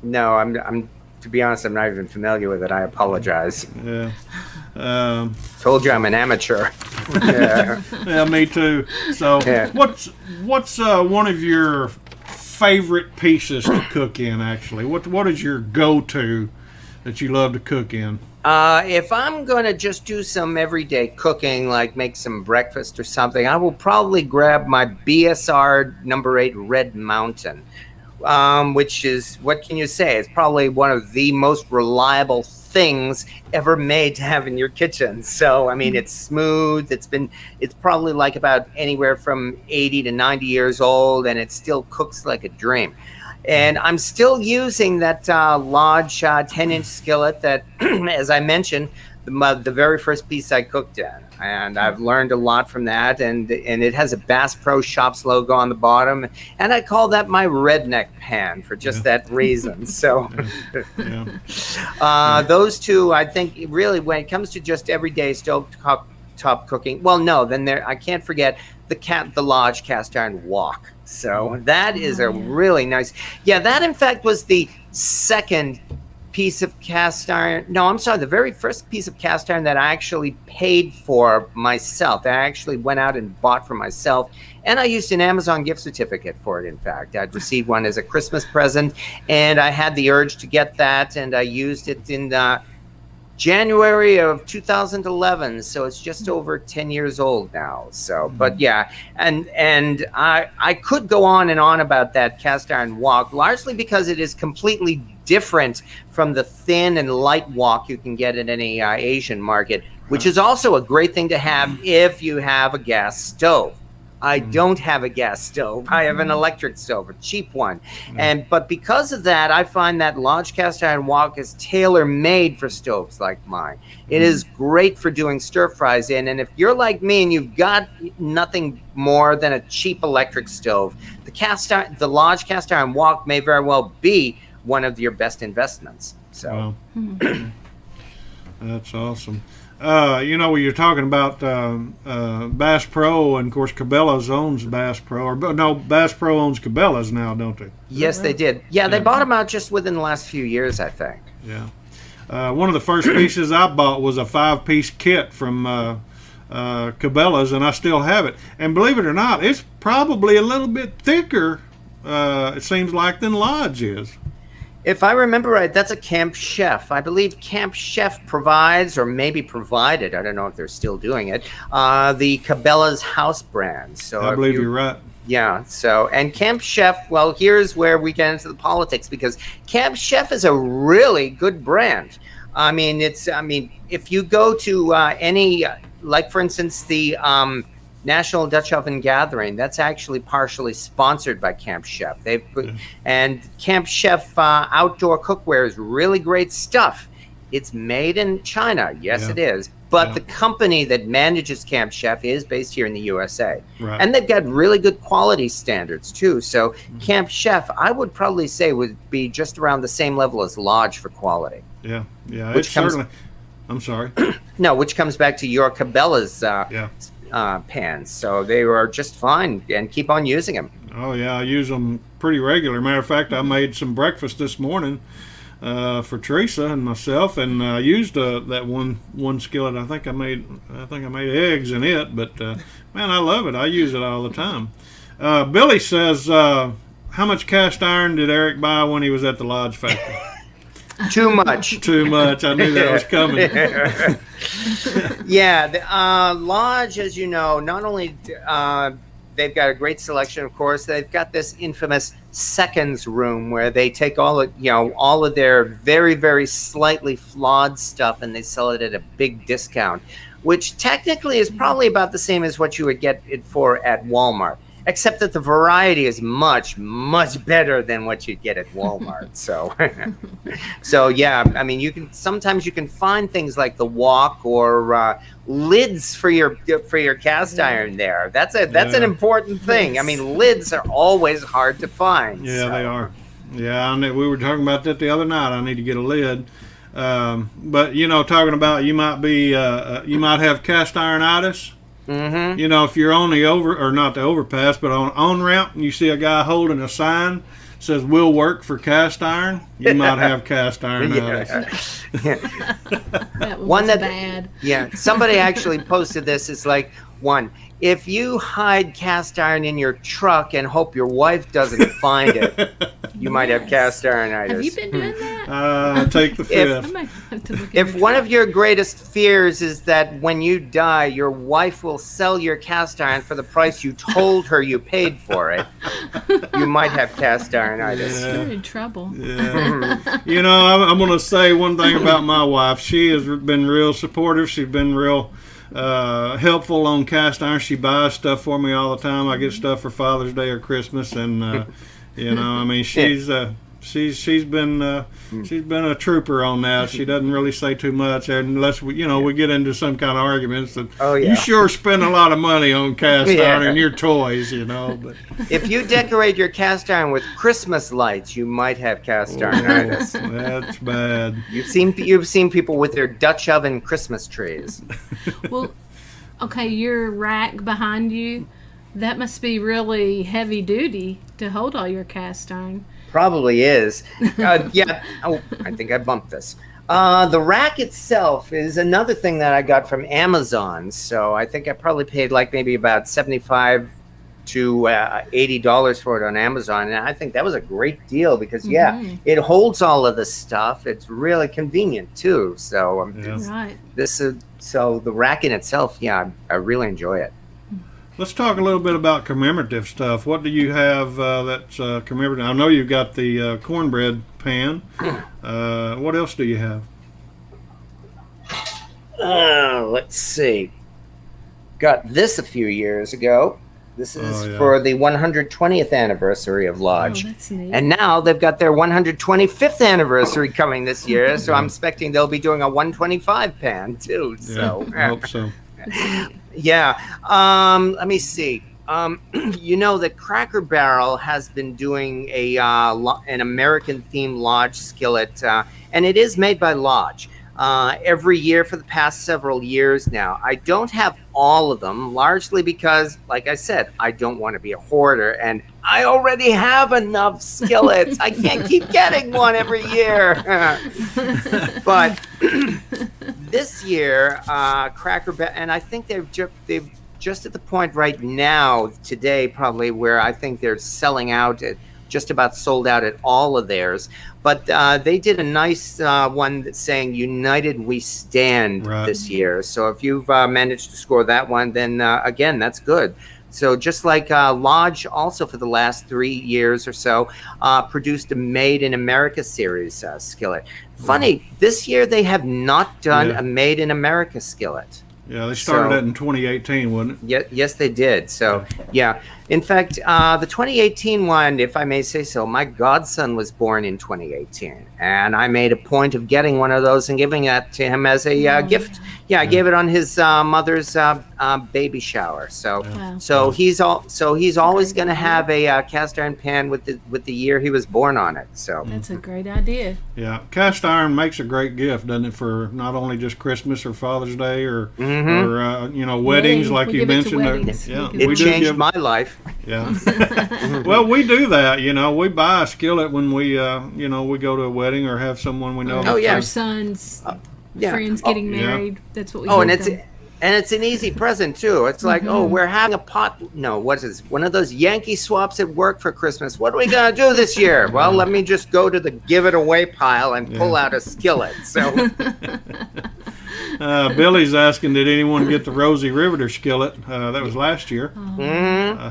No, I'm. To be honest, I'm not even familiar with it. I apologize. Yeah. Told you I'm an amateur. Yeah, me too. So, what's one of your favorite pieces to cook in? Actually, what is your go-to that you love to cook in? If I'm gonna just do some everyday cooking, like make some breakfast or something, I will probably grab my BSR number 8 Red Mountain. Which is, what can you say? It's probably one of the most reliable things ever made to have in your kitchen. So, I mean, it's smooth. It's probably like about anywhere from 80 to 90 years old, and it still cooks like a dream. And I'm still using that Lodge 10-inch skillet that, as I mentioned, the very first piece I cooked in. And I've learned a lot from that, and it has a Bass Pro Shops logo on the bottom, and I call that my redneck pan for just that reason. So those two, I think, really, when it comes to just everyday stovetop cooking, well, no, then I can't forget the Lodge cast iron wok. So that is a really nice. Yeah, that in fact was the second piece of cast iron. No, I'm sorry. The very first piece of cast iron that I actually paid for myself, that I actually went out and bought for myself. And I used an Amazon gift certificate for it, in fact. I'd received one as a Christmas present, and I had the urge to get that, and I used it in January of 2011. So it's just over 10 years old now. So, but yeah, and I could go on and on about that cast iron wok, largely because it is completely different from the thin and light wok you can get at any Asian market, which is also a great thing to have if you have a gas stove. I don't have a gas stove. I have an electric stove, a cheap one. But because of that, I find that Lodge cast iron wok is tailor-made for stoves like mine. It is great for doing stir fries in, and if you're like me and you've got nothing more than a cheap electric stove, the Lodge cast iron wok may very well be one of your best investments. So that's awesome. You know, when you're talking about Bass Pro, and of course Cabela's owns Bass Pro, or no, Bass Pro owns Cabela's now, don't they? Yes, they did. Yeah, they bought them out just within the last few years, I think. Yeah. One of the first pieces I bought was a 5-piece kit from Cabela's, and I still have it. And believe it or not, it's probably a little bit thicker, it seems like, than Lodge is. If I remember right, that's a Camp Chef. I believe Camp Chef provides, or maybe provided, I don't know if they're still doing it, the Cabela's house brand. So I believe you're right. Yeah. So, and Camp Chef, well, here's where we get into the politics, because Camp Chef is a really good brand. I mean, if you go to any, like for instance, the National Dutch Oven Gathering. That's actually partially sponsored by Camp Chef. And Camp Chef outdoor cookware is really great stuff. It's made in China. Yes, it is. But the company that manages Camp Chef is based here in the USA. Right. And they've got really good quality standards, too. So Camp Chef, I would probably say, would be just around the same level as Lodge for quality. Yeah. Which comes, certainly. I'm sorry. No, which comes back to your Cabela's pans. So they are just fine, and keep on using them. Oh, yeah. I use them pretty regular. Matter of fact, I made some breakfast this morning for Teresa and myself, and I used that one skillet. I think I made eggs in it, but man, I love it. I use it all the time. Billy says, how much cast iron did Eric buy when he was at the Lodge factory? Too much. Too much. I knew that was coming. The Lodge, as you know, not only they've got a great selection, of course. They've got this infamous seconds room where they take all of their very, very slightly flawed stuff and they sell it at a big discount, which technically is probably about the same as what you would get it for at Walmart, except that the variety is much, much better than what you'd get at Walmart. So yeah, I mean, sometimes you can find things like the wok or lids for your cast iron there. That's an important thing. I mean, lids are always hard to find. Yeah, they are. Yeah, we were talking about that the other night. I need to get a lid. But talking about you might have cast ironitis. Mm-hmm. If you're on the not the overpass, but on ramp, and you see a guy holding a sign says "We'll work for cast iron," you might have cast iron. That was bad. Yeah, somebody actually posted this. It's like, if you hide cast iron in your truck and hope your wife doesn't find it, you might have cast ironitis. Have you been doing that? Take the fifth. If one of your greatest fears is that when you die, your wife will sell your cast iron for the price you told her you paid for it, you might have cast ironitis. You're in trouble. Yeah. I'm going to say one thing about my wife. She has been real supportive. She's been real helpful on cast iron. She buys stuff for me all the time. I get stuff for Father's Day or Christmas, and she's been a trooper on that. She doesn't really say too much unless we get into some kind of arguments. And you sure spend a lot of money on cast iron and your toys, But if you decorate your cast iron with Christmas lights, you might have cast ironitis. That's bad. You've seen people with their Dutch oven Christmas trees. Well, okay, your rack behind you, that must be really heavy duty to hold all your cast iron. Probably is. Yeah. Oh, I think I bumped this. The rack itself is another thing that I got from Amazon. So I think I probably paid maybe about $75 to $80 for it on Amazon. And I think that was a great deal because, it holds all of the stuff. It's really convenient, too. So so the rack in itself, I really enjoy it. Let's talk a little bit about commemorative stuff. What do you have that's commemorative? I know you've got the cornbread pan. What else do you have? Let's see. Got this a few years ago. This is for the 120th anniversary of Lodge. Oh, that's neat. And now they've got their 125th anniversary coming this year, so I'm expecting they'll be doing a 125 pan too. So I hope so. Let me see. That Cracker Barrel has been doing an American-themed Lodge skillet, and it is made by Lodge every year for the past several years now. I don't have all of them, largely because, like I said, I don't want to be a hoarder, and I already have enough skillets. I can't keep getting one every year. But this year, Cracker Barrel, and I think they've just at the point right now, today probably, where I think they're selling out, just about sold out at all of theirs. But they did a nice one that's saying "United We Stand" this year. So if you've managed to score that one, then again, that's good. So just like Lodge also for the last 3 years or so produced a Made in America series skillet. Funny, this year they have not done a Made in America skillet. Yeah, they started that in 2018, wasn't it? Yes, they did. So, yeah. In fact, the 2018 one, if I may say so, my godson was born in 2018, and I made a point of getting one of those and giving that to him as a gift. Yeah, I gave it on his mother's baby shower. So, he's always going to have a cast iron pan with the year he was born on it. So that's a great idea. Yeah, cast iron makes a great gift, doesn't it? For not only just Christmas or Father's Day or weddings, like you mentioned. It changed my life. Yeah. Well, we do that. We buy a skillet when we we go to a wedding or have someone we know. Our son's friends getting married. That's what we do. And it's an easy present too. It's like, we're having a pot. No, what is this? One of those Yankee swaps at work for Christmas. What are we gonna do this year? Well, let me just go to the give it away pile and pull out a skillet. So. Billy's asking, did anyone get the Rosie Riveter skillet? That was last year.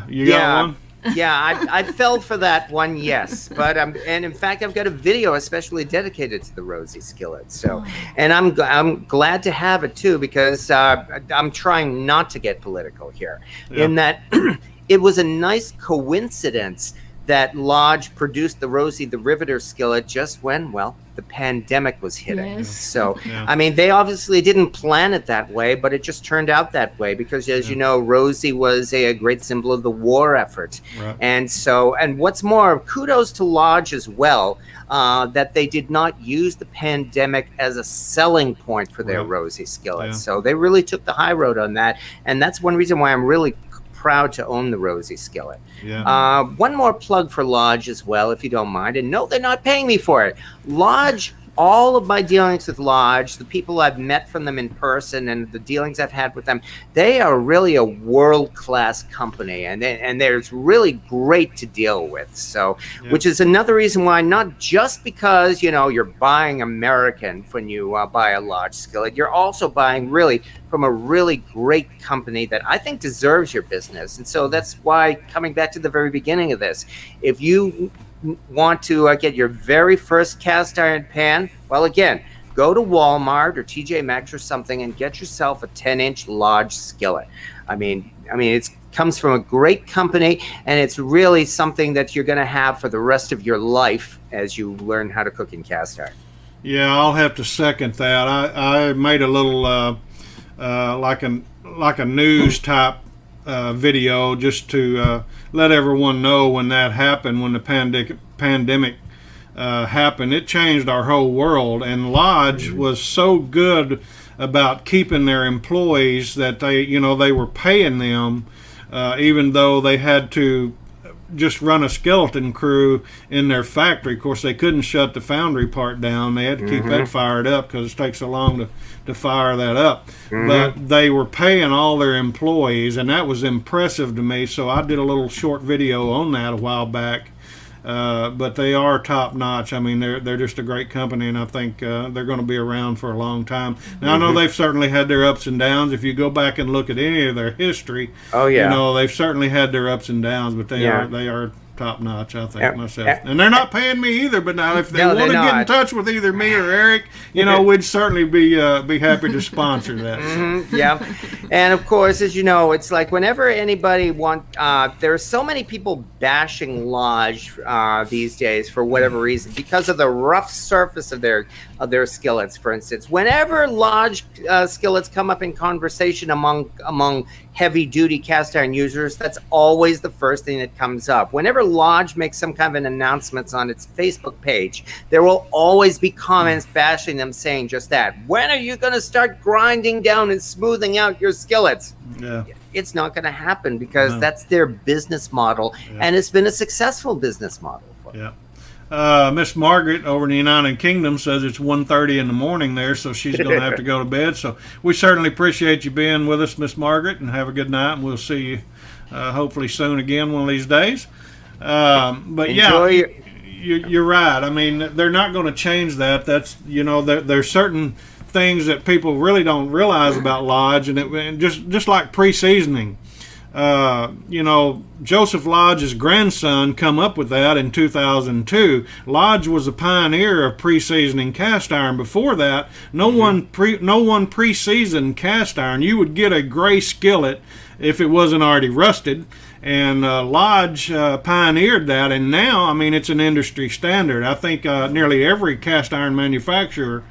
You got one? Yeah, I fell for that one, yes. But and in fact, I've got a video especially dedicated to the Rosie skillet. So, and I'm glad to have it too, because I'm trying not to get political here. In that, it was a nice coincidence that Lodge produced the Rosie the Riveter skillet just when, the pandemic was hitting. Yes. So, I mean, they obviously didn't plan it that way, but it just turned out that way because, as you know, Rosie was a great symbol of the war effort. Right. And what's more, kudos to Lodge as well, that they did not use the pandemic as a selling point for their Rosie skillets. Yeah. So they really took the high road on that. And that's one reason why I'm really proud to own the Rosie skillet. Yeah. One more plug for Lodge as well, if you don't mind. And no, they're not paying me for it. Lodge, all of my dealings with Lodge, the people I've met from them in person and the dealings I've had with them, they are really a world-class company, and they're really great to deal with. So, which is another reason why, not just because, you're buying American when you buy a Lodge skillet, you're also buying really from a really great company that I think deserves your business. And so that's why, coming back to the very beginning of this, if you want to get your very first cast iron pan, well, again, go to Walmart or TJ Maxx or something and get yourself a 10-inch Lodge skillet. I mean, it comes from a great company, and it's really something that you're going to have for the rest of your life as you learn how to cook in cast iron. Yeah, I'll have to second that. I made a little like a news type video just to let everyone know when that happened, when the pandemic happened. It changed our whole world, and Lodge was so good about keeping their employees that they were paying them even though they had to just run a skeleton crew in their factory. Of course, they couldn't shut the foundry part down. They had to keep that fired up because it takes so long to fire that up. But they were paying all their employees, and that was impressive to me. So I did a little short video on that a while back. But they are top notch. I mean, they're just a great company, and I think they're going to be around for a long time. Now, I know they've certainly had their ups and downs. If you go back and look at any of their history, they've certainly had their ups and downs, but they are top notch, I think, myself. And they're not paying me either, but now if they want to get in touch with either me or Eric, we'd certainly be happy to sponsor that. Yeah. And of course, as you know, it's like whenever anybody there are so many people bashing Lodge these days for whatever reason, because of the rough surface of their skillets, for instance. Whenever Lodge skillets come up in conversation among heavy-duty cast iron users, that's always the first thing that comes up. Whenever Lodge makes some kind of an announcement on its Facebook page, there will always be comments bashing them, saying just that. When are you going to start grinding down and smoothing out your skillets? Yeah. It's not going to happen because that's their business model, and it's been a successful business model for them. Miss Margaret over in the United Kingdom says it's 1:30 in the morning there, so she's going to have to go to bed. So we certainly appreciate you being with us, Miss Margaret, and have a good night, and we'll see you hopefully soon again one of these days. But you're right. I mean, they're not going to change that. That's, there's certain things that people really don't realize about Lodge, and just like pre-seasoning. Joseph Lodge's grandson come up with that in 2002. Lodge was a pioneer of pre-seasoning cast iron. Before that, no one pre-seasoned cast iron. You would get a gray skillet if it wasn't already rusted. And Lodge pioneered that, and now, I mean, it's an industry standard. I think nearly every cast iron manufacturer,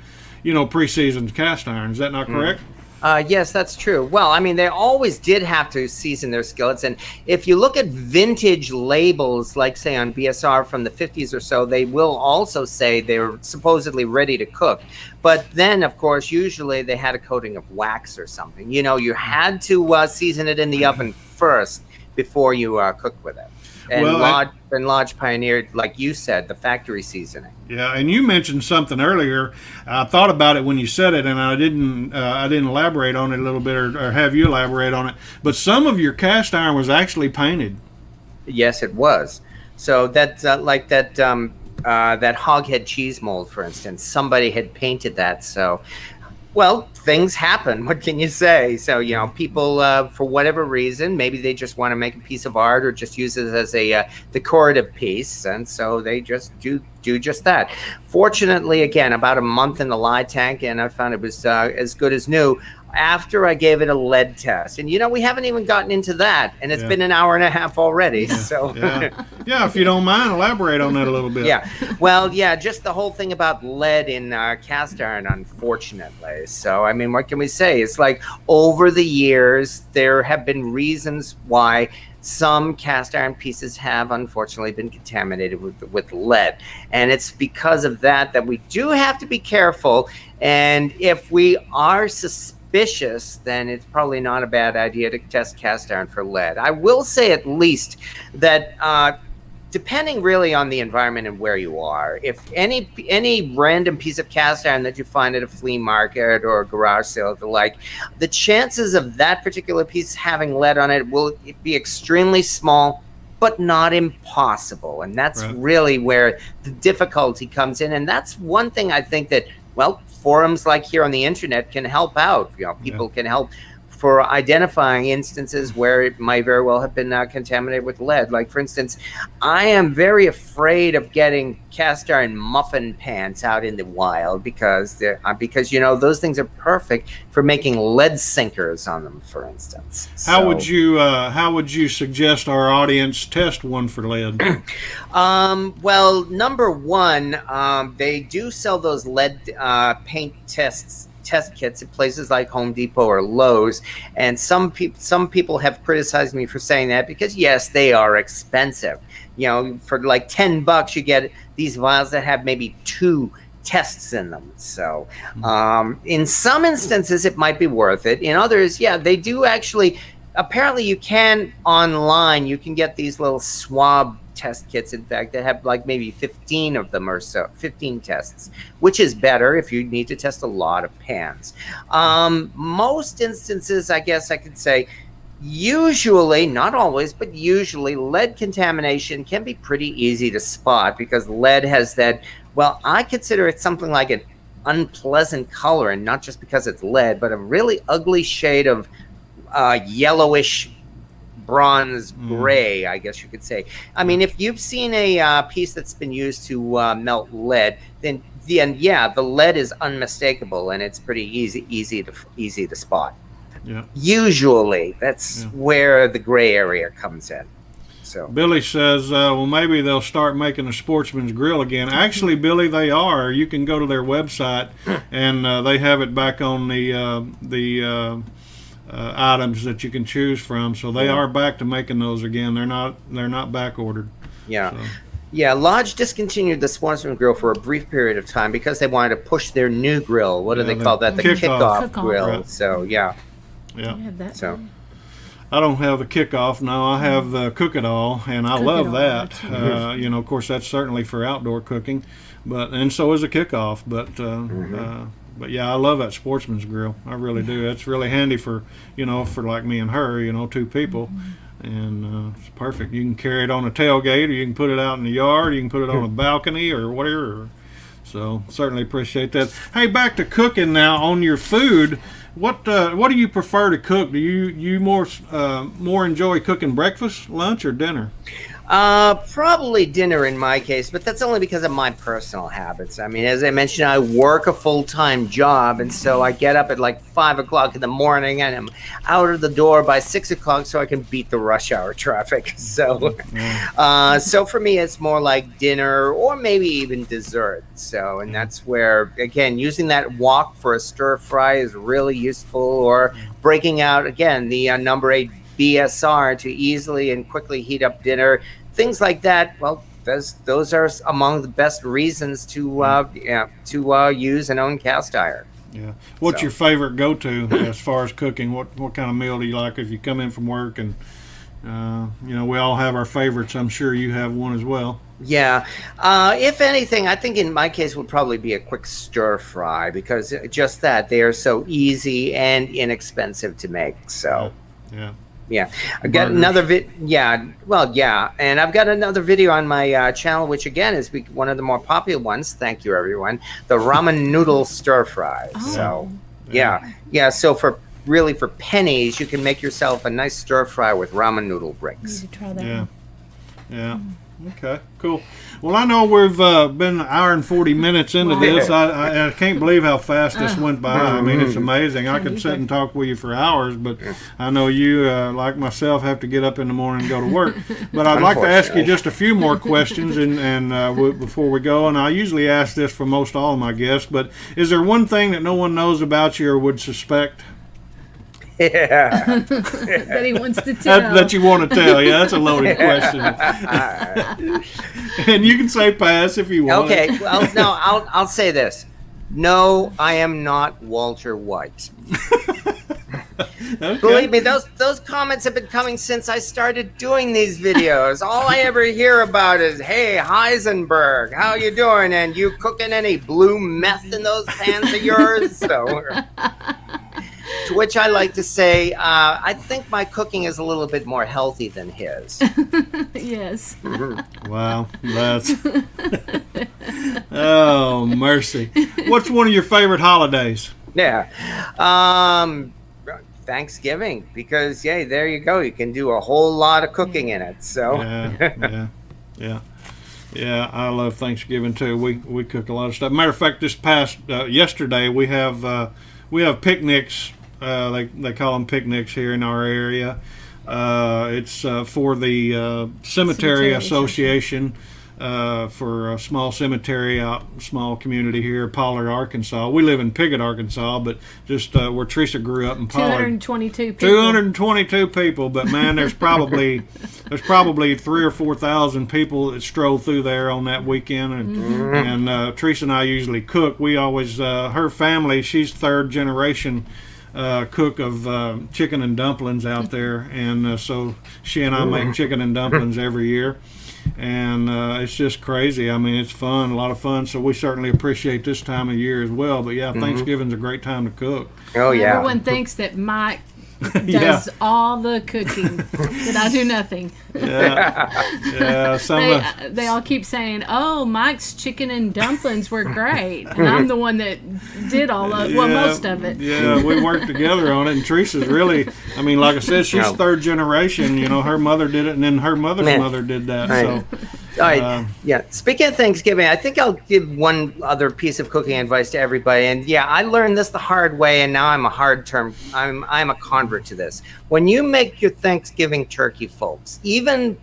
pre-seasons cast iron. Is that not correct? Yes, that's true. Well, I mean, they always did have to season their skillets. And if you look at vintage labels, like, say, on BSR from the 50s or so, they will also say they're supposedly ready to cook. But then, of course, usually they had a coating of wax or something. You had to season it in the oven first before you cooked with it. And Lodge pioneered, like you said, the factory seasoning. Yeah, and you mentioned something earlier. I thought about it when you said it, and I didn't elaborate on it a little bit, or have you elaborate on it. But some of your cast iron was actually painted. Yes, it was. So that's like that hoghead cheese mold, for instance. Somebody had painted that. So, well, things happen. What can you say? So, people, for whatever reason, maybe they just want to make a piece of art or just use it as a decorative piece. And so they just do just that. Fortunately, again, about a month in the lye tank, and I found it was as good as new after I gave it a lead test. And, we haven't even gotten into that. And it's been an hour and a half already. Yeah. So, yeah, if you don't mind, elaborate on that a little bit. Yeah. Well, just the whole thing about lead in cast iron, unfortunately. So, I mean, what can we say? It's like over the years, there have been reasons why some cast iron pieces have unfortunately been contaminated with lead. And it's because of that we do have to be careful. And if we are suspicious, then it's probably not a bad idea to test cast iron for lead. I will say at least that depending really on the environment and where you are, if any random piece of cast iron that you find at a flea market or a garage sale, the chances of that particular piece having lead on it will be extremely small, but not impossible. And that's really where the difficulty comes in. And that's one thing I think that, forums like here on the internet can help out. People can help for identifying instances where it might very well have been contaminated with lead. Like, for instance, I am very afraid of getting cast iron muffin pans out in the wild because those things are perfect for making lead sinkers on them, for instance. How would you suggest our audience test one for lead? Well, number one, they do sell those lead paint test kits at places like Home Depot or Lowe's, and some people have criticized me for saying that because yes, they are expensive. For like $10 you get these vials that have maybe 2 tests in them. So in some instances it might be worth it. In others, they do actually. Apparently you can online, you can get these little swab test kits, in fact, that have like maybe 15 of them or so, 15 tests, which is better if you need to test a lot of pans. Most instances, I guess I could say, usually, not always, but usually lead contamination can be pretty easy to spot because lead has that, I consider it something like an unpleasant color, and not just because it's lead, but a really ugly shade of yellowish bronze gray, I guess you could say. I mean, if you've seen a piece that's been used to melt lead, then the lead is unmistakable and it's pretty easy to spot. Yeah. Usually, that's where the gray area comes in. So Billy says, maybe they'll start making a Sportsman's Grill again. Actually, Billy, they are. You can go to their website and they have it back on the items that you can choose from, so they are back to making those again. They're not back ordered. Lodge discontinued the Sportsman's Grill for a brief period of time because they wanted to push their new grill. What do they call that? The kickoff grill. Right. So so I don't have the kickoff. No, I have the cook it all, and I love that. Of course, that's certainly for outdoor cooking, and so is a kickoff. But yeah, I love that Sportsman's Grill. I really do. It's really handy for like me and her, 2 people. And it's perfect. You can carry it on a tailgate, or you can put it out in the yard, you can put it on a balcony or whatever. So certainly appreciate that. Hey, back to cooking now on your food. What do you prefer to cook? Do you more enjoy cooking breakfast, lunch, or dinner? Probably dinner in my case, but that's only because of my personal habits. I mean, as I mentioned, I work a full-time job, and so I get up at like 5 o'clock in the morning, and I'm out of the door by 6 o'clock so I can beat the rush hour traffic. So, so for me, it's more like dinner or maybe even dessert. So, and that's where, again, using that wok for a stir fry is really useful, or breaking out, again, the number 8 BSR to easily and quickly heat up dinner, things like that. Well, those are among the best reasons to use and own cast iron. Yeah. What's your favorite go-to as far as cooking? What kind of meal do you like if you come in from work? And we all have our favorites. I'm sure you have one as well. Yeah. If anything, I think in my case would probably be a quick stir fry, because just that, they are so easy and inexpensive to make. So yeah, I've got another and I've got another video on my channel, which again is one of the more popular ones. Thank you, everyone. The ramen noodle stir fry. So so for pennies, you can make yourself a nice stir fry with ramen noodle bricks. You try that. Yeah. Okay, cool. Well, I know we've been an hour and 40 minutes into this. I can't believe how fast this went by. I mean, it's amazing. I could sit and talk with you for hours, but I know you, like myself, have to get up in the morning and go to work. But I'd like to ask you just a few more questions before we go. And I usually ask this for most all of my guests, but is there one thing that no one knows about you or would suspect? Yeah. That he wants to tell. That you want to tell. Yeah, that's a loaded question. And you can say pass if you want. Okay. Well, no, I'll say this. No, I am not Walter White. Okay. Believe me, those comments have been coming since I started doing these videos. All I ever hear about is, "Hey, Heisenberg, how you doing? And you cooking any blue meth in those pans of yours?" So. To which I like to say, I think my cooking is a little bit more healthy than his. Yes. Wow, that's oh mercy. What's one of your favorite holidays? Yeah, Thanksgiving, because there you go. You can do a whole lot of cooking in it. So yeah. I love Thanksgiving too. We cook a lot of stuff. Matter of fact, this past yesterday we have picnics. They call them picnics here in our area. It's for the Cemetery Association, for a small cemetery small community here, Pollard, Arkansas. We live in Piggott, Arkansas, but just where Teresa grew up in Pollard. 222 people. 222 people, but man, there's probably 3,000 or 4,000 people that stroll through there on that weekend, and Teresa and I usually cook. We always her family, she's third generation cook of chicken and dumplings out there, and so she and I make chicken and dumplings every year, and it's just crazy. I mean, it's fun, a lot of fun, so we certainly appreciate this time of year as well. But Thanksgiving's a great time to cook. Oh yeah. Everyone thinks that Mike does all the cooking, that I do nothing. They all keep saying, "Oh, Mike's chicken and dumplings were great," and I'm the one that did most of it. Yeah, we worked together on it, and Teresa's really, I mean, like I said, she's third generation. You know, her mother did it, and then her mother's mother did that. Right. So. Speaking of Thanksgiving, I think I'll give one other piece of cooking advice to everybody. And I learned this the hard way, and now I'm a convert to this. When you make your Thanksgiving turkey, folks, even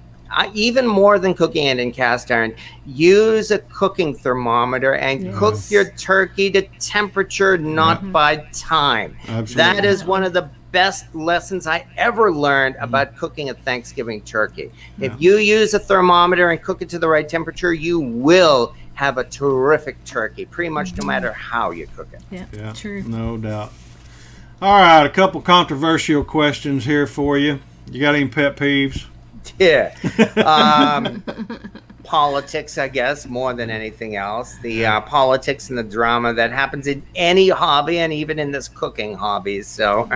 more than cooking it in cast iron, use a cooking thermometer and cook your turkey to temperature, not by time. Absolutely. That is one of the best lessons I ever learned about cooking a Thanksgiving turkey. If you use a thermometer and cook it to the right temperature, you will have a terrific turkey, pretty much no matter how you cook it. Yeah, true. No doubt. All right, a couple controversial questions here for you. You got any pet peeves? Yeah. Politics, I guess, more than anything else. The politics and the drama that happens in any hobby, and even in this cooking hobby. So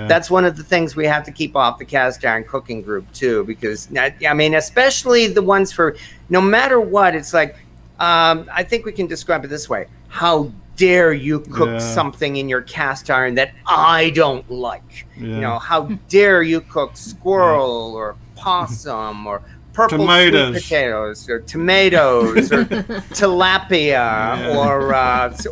that's one of the things we have to keep off the cast iron cooking group too, because I mean, especially the ones for no matter what, it's like I think we can describe it this way: how dare you cook something in your cast iron that I don't like? You know, how dare you cook squirrel or possum or purple sweet potatoes or tomatoes or tilapia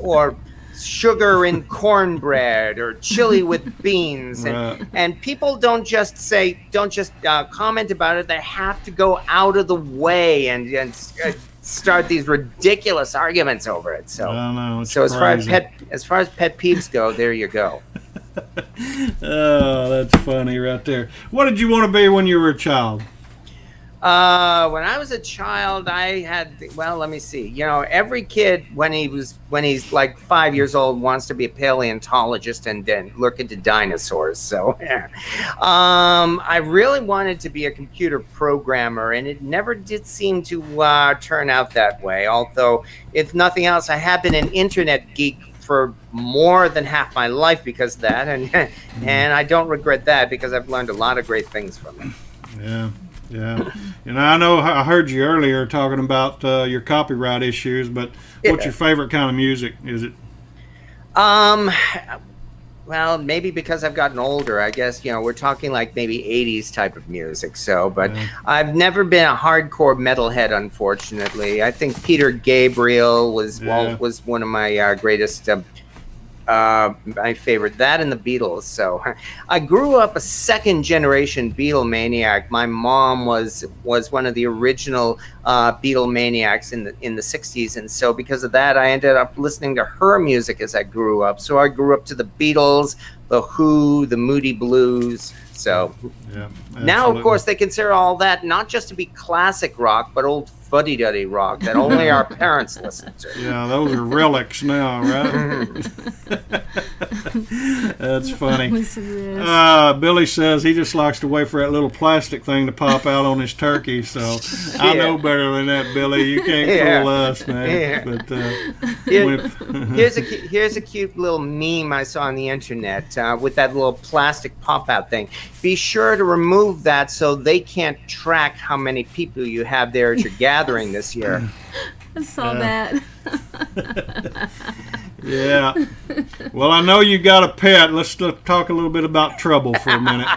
or sugar in cornbread or chili with beans, and people don't just comment about it. They have to go out of the way and start these ridiculous arguments over it. So as far as pet peeves go, there you go. Oh, that's funny right there. What did you want to be when you were a child? When I was a child, I had, well, let me see. You know, every kid when he's like 5 years old wants to be a paleontologist and then look into dinosaurs. So, I really wanted to be a computer programmer, and it never did seem to turn out that way. Although, if nothing else, I have been an internet geek for more than half my life because of that, and I don't regret that because I've learned a lot of great things from it. Yeah. Yeah, and I know I heard you earlier talking about your copyright issues, but what's your favorite kind of music? Is it? Well, maybe because I've gotten older, I guess, you know, we're talking like maybe 80s type of music. So, but I've never been a hardcore metalhead, unfortunately. I think Peter Gabriel was one of my greatest. My favorite, that and the Beatles. So I grew up a second generation Beatlemaniac. My mom was one of the original Beatlemaniacs in the 60s, and so because of that I ended up listening to her music as I grew up. So I grew up to the Beatles, the Who, the Moody Blues. So now of course they consider all that not just to be classic rock, but old fuddy-duddy rock that only our parents listened to. Yeah, those are relics now, right? That's funny. Billy says he just likes to wait for that little plastic thing to pop out on his turkey. So I know better than that, Billy. You can't fool us, man. But here's a cute little meme I saw on the internet with that little plastic pop-out thing. Be sure to remove that so they can't track how many people you have there at your gathering this year. I saw that. Yeah. Well, I know you got a pet. Let's talk a little bit about Trouble for a minute.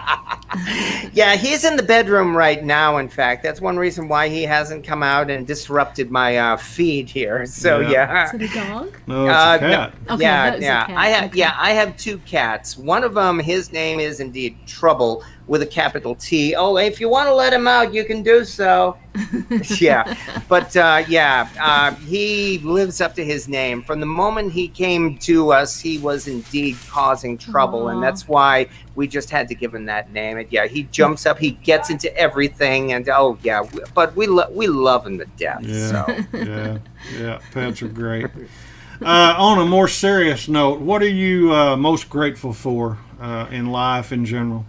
Yeah, he's in the bedroom right now, in fact. That's one reason why he hasn't come out and disrupted my feed here. So, Is it a dog? No, it's a cat. No. Okay, I have two cats. One of them, his name is indeed Trouble with a capital T. Oh, if you want to let him out, you can do so. He lives up to his name. From the moment he came to us, he was indeed causing trouble, and that's why we just had to give him that name. And he jumps up, he gets into everything, and but we love him to death. Yeah, pets are great. On a more serious note, what are you most grateful for in life in general?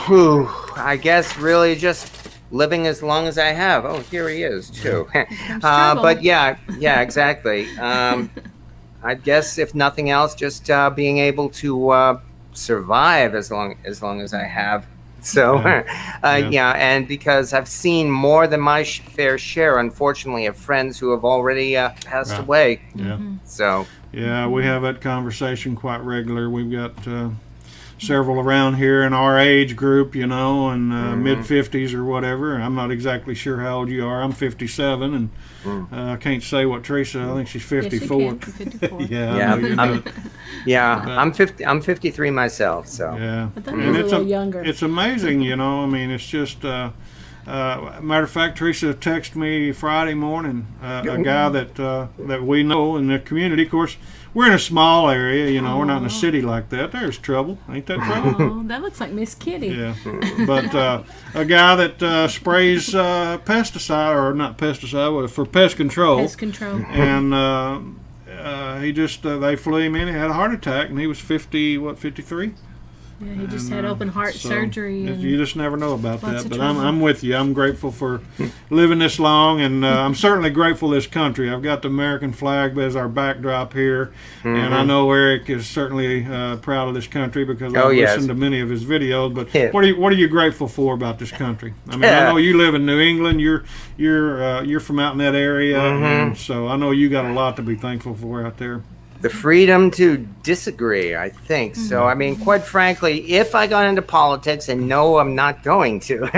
I guess really just living as long as I have. Oh, here he is too. But exactly. I guess if nothing else, just being able to survive as long as I have. So, and because I've seen more than my fair share, unfortunately, of friends who have already passed away. Yeah. So. Yeah, we have that conversation quite regular. We've got several around here in our age group, you know, and mid-50s or whatever. I'm not exactly sure how old you are. I'm 57, and I can't say what Teresa. I think she's 54. I'm 50. I'm 53 myself. So But that was a little younger. It's amazing, you know. I mean, it's just. Matter of fact, Teresa texted me Friday morning. A guy that we know in the community. Of course, we're in a small area, you know. We're not in a city like that. There's trouble, ain't that trouble? Oh, that looks like Miss Kitty. Yeah, but a guy that sprays pesticide, or not pesticide, for pest control. Pest control. And he just they flew him in. He had a heart attack, and he was 53. Yeah, he just had open heart surgery. And you just never know about that. But I'm with you. I'm grateful for living this long, and I'm certainly grateful this country. I've got the American flag as our backdrop here, and I know Eric is certainly proud of this country because I've listened to many of his videos. But what are you grateful for about this country? I mean, I know you live in New England. You're from out in that area, and so I know you got a lot to be thankful for out there. the freedom to disagree, I think. So, I mean, quite frankly, if I got into politics, and no, I'm not going to,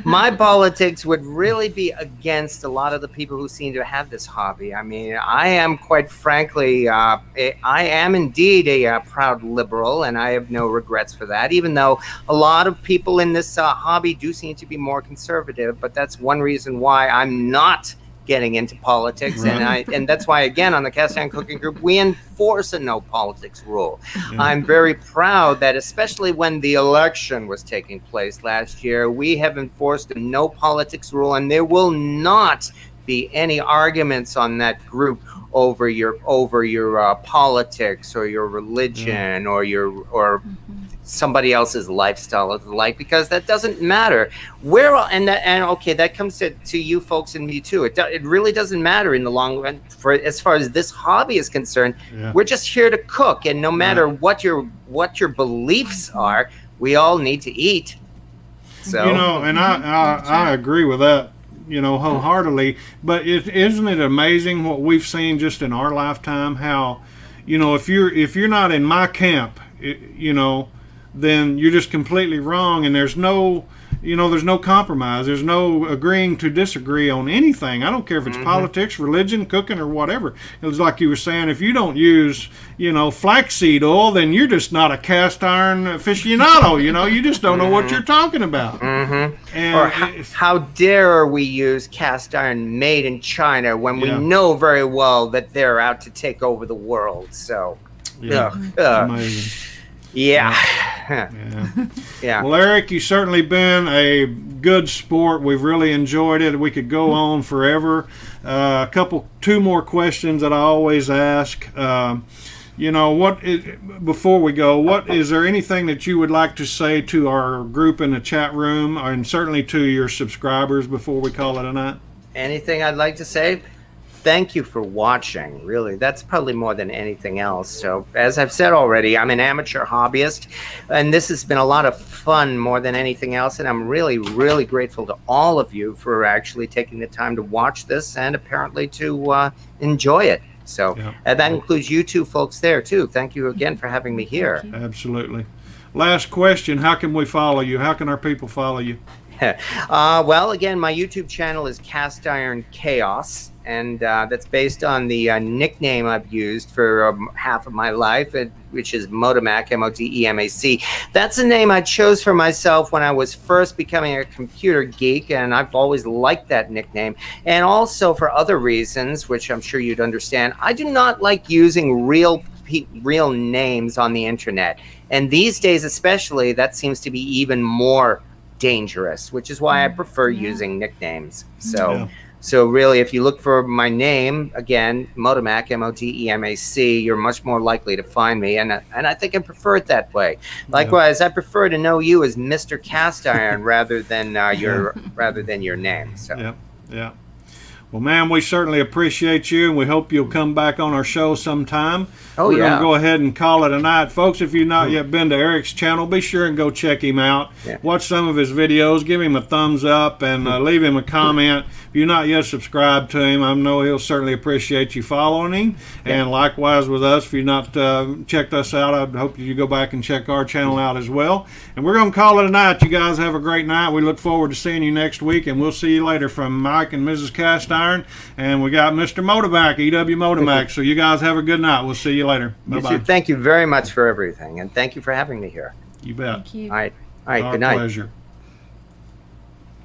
my politics would really be against a lot of the people who seem to have this hobby. I mean, I am, quite frankly, I am indeed a proud liberal, and I have no regrets for that, even though a lot of people in this hobby do seem to be more conservative. But that's one reason why I'm not getting into politics, and that's why, again, on the Cast Iron Cooking Group, we enforce a no politics rule. I'm very proud that, especially when the election was taking place last year, we have enforced a no politics rule, and there will not be any arguments on that group over your politics or your religion or somebody else's lifestyle of life, because that doesn't matter. Okay, that comes to you folks and me too. It really doesn't matter in the long run for as far as this hobby is concerned. We're just here to cook, and no matter what your beliefs are, we all need to eat. So and I agree with that, wholeheartedly. But isn't it amazing what we've seen just in our lifetime? How, if you're not in my camp, then you're just completely wrong, and there's no compromise. There's no agreeing to disagree on anything. I don't care if it's politics, religion, cooking, or whatever. It was like you were saying, if you don't use, flaxseed oil, then you're just not a cast iron aficionado. You just don't know what you're talking about. And or how dare we use cast iron made in China when we know very well that they're out to take over the world. So, amazing. Yeah. Well, Eric, you've certainly been a good sport. We've really enjoyed it. We could go on forever. Two more questions that I always ask. Before we go, is there anything that you would like to say to our group in the chat room, and certainly to your subscribers before we call it a night? Anything I'd like to say? Thank you for watching. Really, that's probably more than anything else. So, as I've said already, I'm an amateur hobbyist, and this has been a lot of fun more than anything else. And I'm really, really grateful to all of you for actually taking the time to watch this and apparently to enjoy it. So, and that includes you two folks there too. Thank you again for having me here. Absolutely. Last question: how can we follow you? How can our people follow you? Well, again, my YouTube channel is Cast Iron Chaos, and that's based on the nickname I've used for half of my life, which is Modemac, M-O-D-E-M-A-C. That's a name I chose for myself when I was first becoming a computer geek, and I've always liked that nickname. And also for other reasons, which I'm sure you'd understand, I do not like using real names on the internet. And these days especially, that seems to be even more dangerous, which is why I prefer using nicknames. So really, if you look for my name, again, Modemac, M-O-D-E-M-A-C, you're much more likely to find me, and I think I prefer it that way. Likewise, I prefer to know you as Mr. Cast Iron rather than your name. So. Yeah. Well, ma'am, we certainly appreciate you, and we hope you'll come back on our show sometime. We're going to go ahead and call it a night. Folks, if you've not yet been to Eric's channel, be sure and go check him out. Watch some of his videos, give him a thumbs up, and leave him a comment. If you're not yet subscribed to him, I know he'll certainly appreciate you following him. And likewise with us, if you've not checked us out, I hope you go back and check our channel out as well. And we're going to call it a night. You guys have a great night. We look forward to seeing you next week, and we'll see you later from Mike and Mrs. Cast Iron. And we got Mr. Modemac, E.W. Modemac. So you guys have a good night. We'll see you later. Bye-bye. Thank you very much for everything, and thank you for having me here. You bet. Thank you. All right. Good night. Our pleasure.